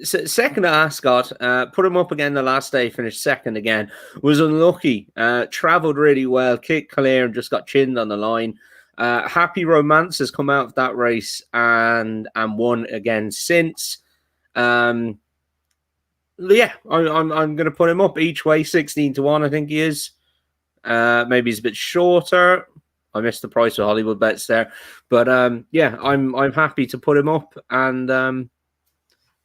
S2: Second at Ascot, put him up again the last day, finished second again. Was unlucky. Travelled really well, kicked clear and just got chinned on the line. Happy Romance has come out of that race and won again since. Yeah, I'm going to put him up each way, 16 to 1. I think he is. Maybe he's a bit shorter. I missed the price of Hollywoodbets there, but yeah, I'm happy to put him up and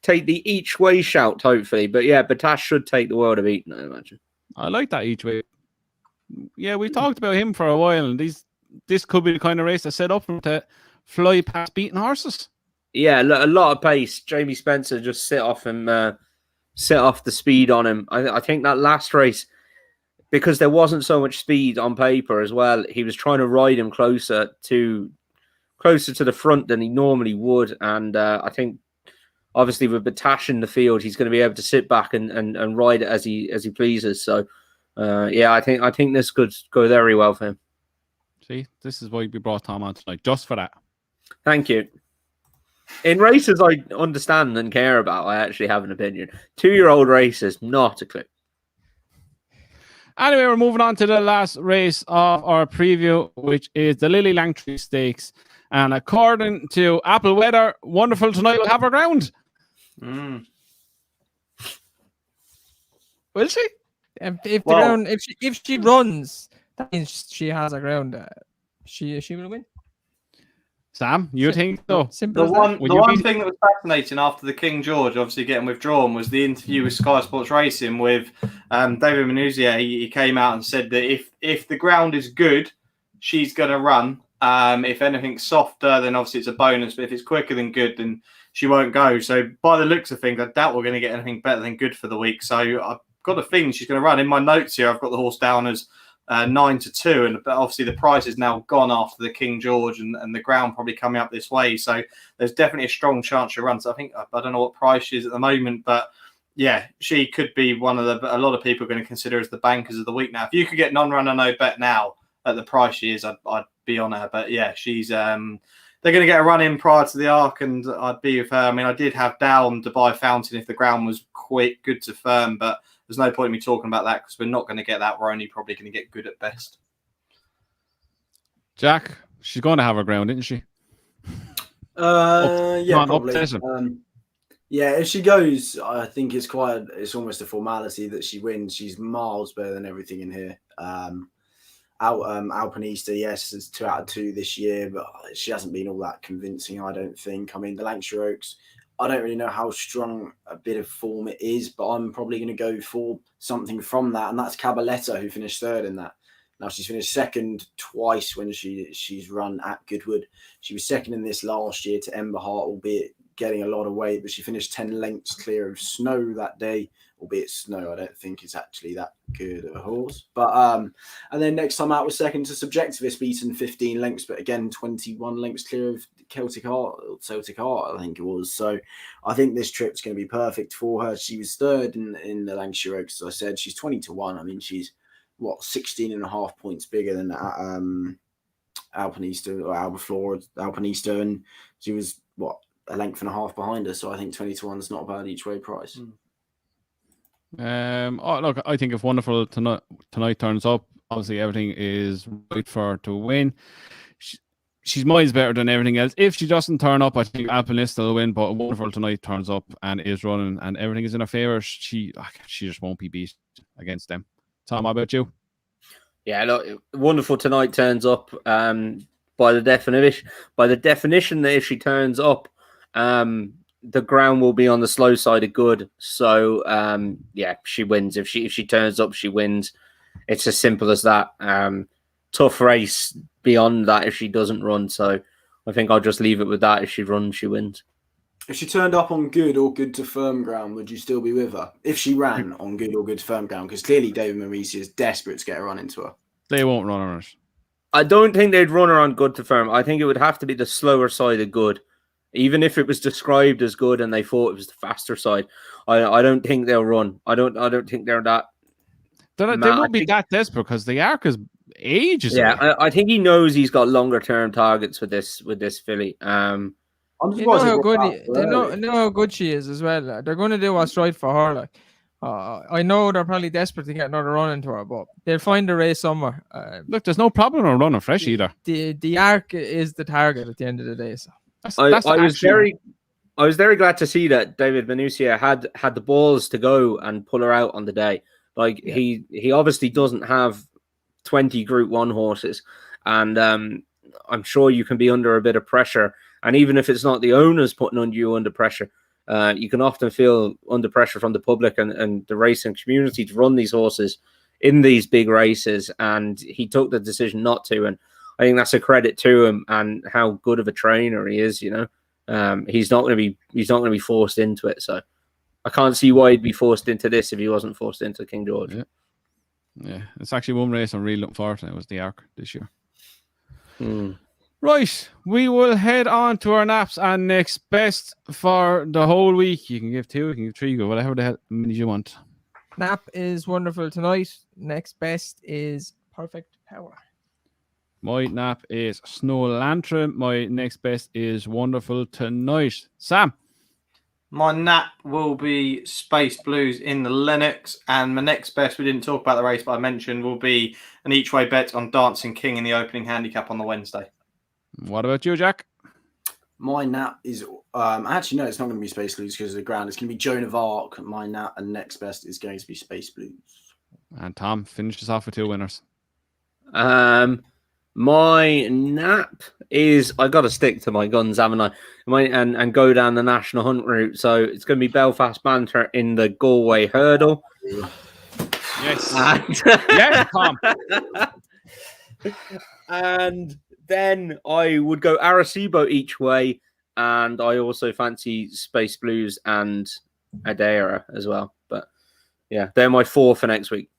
S2: take the each way shout, hopefully. But yeah, Batash should take the world of Eton, I imagine.
S3: I like that each way. Yeah, we talked about him for a while, and this could be the kind of race that set up for him to fly past beating horses.
S2: Yeah, a lot of pace. Jamie Spencer just set off the speed on him. I think that last race, because there wasn't so much speed on paper as well, he was trying to ride him closer to closer to the front than he normally would. And I think, obviously, with Batash in the field, he's going to be able to sit back and ride it as he pleases. So, I think this could go very well for him.
S3: See, this is why we brought Tom on tonight, just for that.
S2: Thank you. In races I understand and care about, I actually have an opinion. 2-year-old races, not a clue.
S3: Anyway, we're moving on to the last race of our preview, which is the Lily Langtry Stakes. And according to Apple Weather, Wonderful Tonight will have her ground.
S1: Will she? If she runs, that means she has a ground. She will win.
S3: Sam, you think so?
S5: The one thing that was fascinating after the King George obviously getting withdrawn was the interview with Sky Sports Racing with David Manuzia. He came out and said that if the ground is good, she's going to run. If anything's softer, then obviously it's a bonus. But if it's quicker than good, then she won't go. So by the looks of things, I doubt we're going to get anything better than good for the week. So I've got a feeling she's going to run. In my notes here, I've got the horse down as 9-2, but obviously the price is now gone after the King George and the ground probably coming up this way. So there's definitely a strong chance she runs. I think I don't know what price she is at the moment, but yeah, she could be one of a lot of people are going to consider as the bankers of the week now. If you could get non-runner no bet now at the price she is, I'd be on her. But yeah, she's they're going to get a run in prior to the Arc, and I'd be with her. I mean, I did have down Dubai Fountain if the ground was quite good to firm, but there's no point in me talking about that because we're not going to get that. We're only probably going to get good at best.
S3: Jack, she's going to have her ground, isn't she?
S4: Yeah, probably. Yeah, if she goes, I think it's almost a formality that she wins. She's miles better than everything in here. Alpinista, yes, it's 2 out of 2 this year, but she hasn't been all that convincing, I don't think. I mean, the Lancashire Oaks, I don't really know how strong a bit of form it is, but I'm probably going to go for something from that, and that's Cabaletta, who finished 3rd in that. Now, she's finished 2nd twice when she's run at Goodwood. She was 2nd in this last year to Ember Heart, albeit getting a lot of weight, but she finished 10 lengths clear of Snow that day, albeit Snow I don't think is actually that good of a horse. But and then next time out was 2nd to Subjectivist, beaten 15 lengths, but again 21 lengths clear of Celtic Heart, I think it was. So I think this trip's going to be perfect for her. She was 3rd in the Lancashire Oaks, as I said. She's 20-1. I mean, she's 16.5 points bigger than Alpinista or Alpinista, and she was a length and a half behind her. So I think 20-1 is not a bad each way price.
S3: Look, I think if Wonderful tonight turns up, obviously everything is right for her to win. She's miles better than everything else. If she doesn't turn up, I think Alpinista will win, but Wonderful tonight turns up and is running and everything is in her favour. She just won't be beat against them. Tom, how about you?
S2: Yeah, look, Wonderful tonight turns up. By the definition that if she turns up, the ground will be on the slow side of good. So she wins. If she turns up, she wins. It's as simple as that. Tough race beyond that if she doesn't run. So I think I'll just leave it with that. If she runs, she wins.
S4: If she turned up on good or good to firm ground, would you still be with her? If she ran on good or good to firm ground, because clearly David Maurice is desperate to get a run into her.
S3: They won't run on it.
S2: I don't think they'd run her on good to firm. I think it would have to be the slower side of good. Even if it was described as good and they thought it was the faster side, I don't think they'll run. I don't think they're that.
S3: They won't be that desperate because the Arc is ages.
S2: Yeah, I think he knows he's got longer term targets with this filly.
S1: They know how good she is as well. They're going to do what's right for her. Like, I know they're probably desperate to get another run into her, but they'll find a race somewhere.
S3: Look, there's no problem on running fresh either.
S1: The Arc is the target at the end of the day. So
S2: I was very glad to see that David Manuzia had the balls to go and pull her out on the day. Like he obviously doesn't have 20 Group 1 horses, and I'm sure you can be under a bit of pressure. And even if it's not the owners putting you under pressure, you can often feel under pressure from the public and the racing community to run these horses in these big races. And he took the decision not to. And I think that's a credit to him and how good of a trainer he is. You know, he's not going to be forced into it. So I can't see why he'd be forced into this if he wasn't forced into King George.
S3: Yeah, it's actually one race I'm really looking forward to. It was the Arc this year. Right, we will head on to our naps and next best for the whole week. You can give 2, you can give 3, go whatever the hell many you want.
S1: Nap is wonderful tonight. Next best is Perfect Power.
S3: My nap is Snow Lantern. My next best is Wonderful Tonight. Sam.
S5: My nap will be Space Blues in the Lennox, and my next best, we didn't talk about the race, but I mentioned, will be an each way bet on Dancing King in the opening handicap on the Wednesday.
S3: What about you, Jack?
S4: My nap is actually no, it's not going to be Space Blues because of the ground. It's going to be Joan of Arc. My nap and next best is going to be Space Blues.
S3: And Tom, finish us off with 2 winners.
S2: My nap is I got to stick to my guns, haven't I? And go down the national hunt route. So it's going to be Belfast Banter in the Galway hurdle.
S3: Yes.
S2: And,
S3: Yes, Tom.
S2: And then I would go Arecibo each way, and I also fancy Space Blues and Adera as well. But yeah, they're my 4 for next week.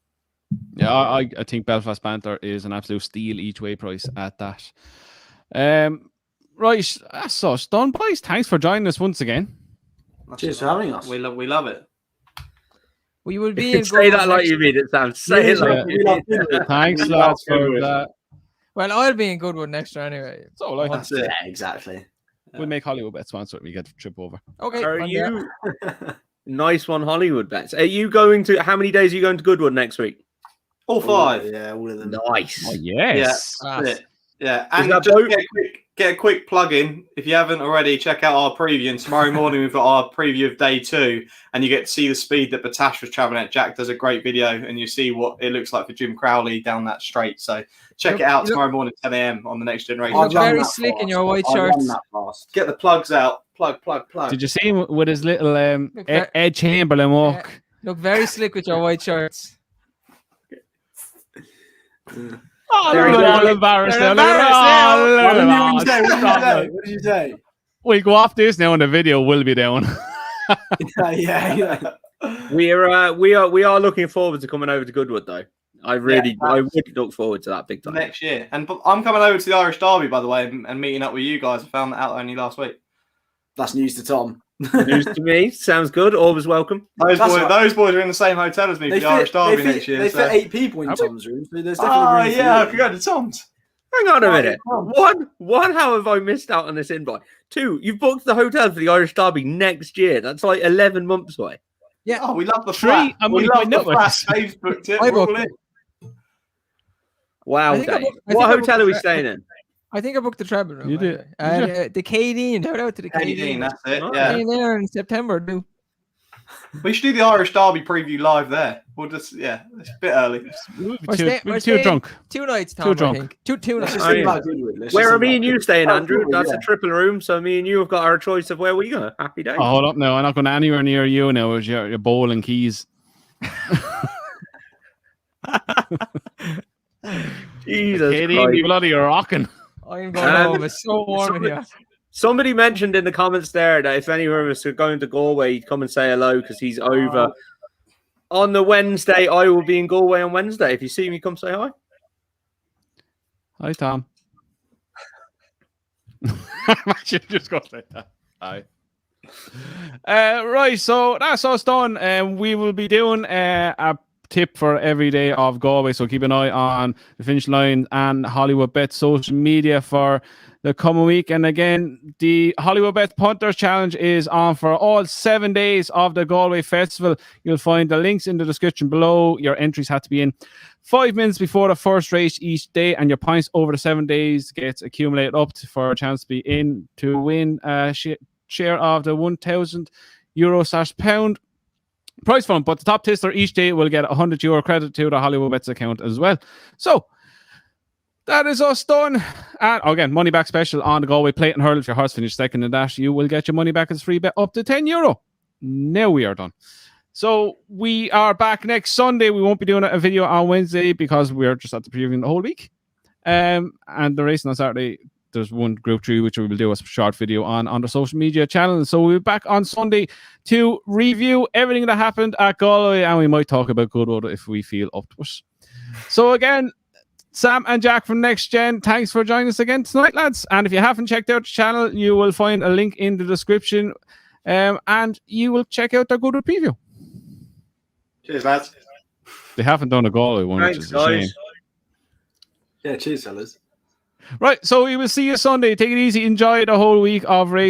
S3: Yeah, I think Belfast Banter is an absolute steal each way price at that. Right, that's us done, boys. Thanks for joining us once again.
S4: Cheers for having us.
S5: We love it.
S1: We will be in
S2: Say
S1: Goodwood
S2: that like
S1: next-
S2: you mean it, Sam. Say it like you mean it.
S3: Thanks, lads, for that.
S1: Well, I'll be in Goodwood next year anyway.
S3: So, like,
S4: That's it. Yeah, exactly.
S3: we'll make Hollywoodbets sponsor it. We get the trip over.
S1: Okay.
S2: Are
S1: I'm
S2: you
S1: there.
S2: nice one, Hollywoodbets? Are you going to? How many days are you going to Goodwood next week?
S5: All 5.
S4: Yeah, all of them.
S2: Nice.
S3: Oh, yes.
S1: Class.
S5: That's it. Yeah,
S2: Is
S5: and
S2: that
S5: just
S2: both?
S5: get a quick plug in. If you haven't already, check out our preview. And tomorrow morning, we've got our preview of day 2, and you get to see the speed that Batash was traveling at. Jack does a great video, and you see what it looks like for Jim Crowley down that straight. So check it out tomorrow morning, 10 a.m. on the Next Generation.
S1: You look
S4: I've done
S1: very
S4: that
S1: slick in
S4: fast.
S1: your white
S4: I've done
S1: shirts.
S4: that fast.
S5: Get the plugs out. Plug.
S3: Did you see him with his little
S1: Okay.
S3: Ed Chamberlain walk?
S1: Look very slick with your white shirts.
S3: Oh,
S2: They're
S3: look at all
S2: embarrassed.
S3: embarrassed.
S1: They're
S3: now. Look at
S1: embarrassed
S3: all-
S4: What did you say?
S3: stop it.
S4: What did you say?
S3: We'll go off this now and the video will be down.
S4: Yeah.
S2: We are looking forward to coming over to Goodwood, though. I would look forward to that big time.
S5: next year. And I'm coming over to the Irish Derby, by the way, and meeting up with you guys. I found that out only last week.
S4: That's news to Tom.
S2: News to me. Sounds good. Always welcome.
S5: Those
S4: That's
S5: boys,
S4: right.
S5: those boys are in the same hotel as me for the Irish Derby next year.
S4: They
S5: so-
S4: fit 8 people in
S3: Have we?
S4: Tom's room. So there's definitely room for
S5: yeah, I
S4: you.
S5: forgot the Toms.
S2: Hang on a
S4: Oh,
S2: minute.
S4: come
S2: One, how have I missed out on this invite? 2, you've booked the hotel for the Irish Derby next year. That's like 11 months away.
S1: Yeah.
S5: Oh, we love the
S3: 3,
S5: flat.
S3: I'm
S5: We
S3: gonna
S5: love the
S3: put
S5: flat.
S3: networks.
S5: Dave's booked it.
S1: I
S5: We're all
S1: booked
S5: in.
S1: it.
S2: Wow,
S1: I think I
S2: Dave.
S1: booked- I
S2: What
S1: think I booked
S2: hotel are we
S1: the-
S2: staying in?
S1: I think I booked the treble room.
S3: You
S1: by the
S3: did.
S1: way. The K-Dean. Shout out to the
S5: Eddie
S1: K-Dean.
S5: Dean, that's it.
S2: Oh,
S5: Yeah,
S1: Staying there in September, dude.
S5: we should do the Irish Derby preview live there. We'll just it's a bit early.
S3: We'll
S1: We're
S3: be
S1: we're
S3: too drunk.
S1: 2 nights, Tom.
S3: Too
S1: I
S3: drunk.
S1: think. Two
S4: Let's
S1: nights.
S4: just
S2: Oh,
S4: think
S2: yeah.
S4: about Goodwood. Let's
S2: Where
S4: just
S2: are
S4: think
S2: me
S4: about
S2: and you
S4: Goodwood.
S2: staying,
S4: Oh,
S2: Andrew?
S4: Goodwood,
S2: That's
S4: yeah.
S2: a triple room, so me and you have got our choice of where we go. Happy days.
S3: Oh, hold up now. I'm not going anywhere near you now with your bowl and keys.
S2: Jesus
S3: Katie,
S2: Christ.
S3: be bloody rocking.
S1: I'm going home. It's so warm in here.
S2: Somebody mentioned in the comments there that if any of us are going to Galway, he'd come and say hello because he's over. On the Wednesday, I will be in Galway on Wednesday. If you see me, come say hi.
S3: Hi, Tom. I should just go like that. Hi. Right, so that's us done. We will be doing a tip for every day of Galway, so keep an eye on the finish line and Hollywoodbets social media for the coming week. And again, the Hollywoodbets Punters Challenge is on for all 7 days of the Galway Festival. You'll find the links in the description below. Your entries have to be in 5 minutes before the first race each day, and your points over the 7 days gets accumulated up for a chance to be in to win a share of the €1,000/pound prize fund. But the top tipster each day will get €100 credit to the Hollywoodbets account as well. So that is us done. And again, money back special on the Galway Plate and Hurl. If your horse finished second in that, you will get your money back as free bet up to €10. Now we are done. So we are back next Sunday. We won't be doing a video on Wednesday because we're just at the previewing the whole week. And the racing on Saturday, there's one Group 3 which we will do a short video on the social media channel. So we'll be back on Sunday to review everything that happened at Galway, and we might talk about Goodwood if we feel up to it. So again, Sam and Jack from Next Gen, thanks for joining us again tonight, lads. And if you haven't checked out the channel, you will find a link in the description, and you will check out their Goodwood preview.
S5: Cheers, lads.
S3: They haven't done a Galway one, which is a shame.
S4: Yeah, cheers, fellas.
S3: Right, so we will see you Sunday. Take it easy. Enjoy the whole week of race.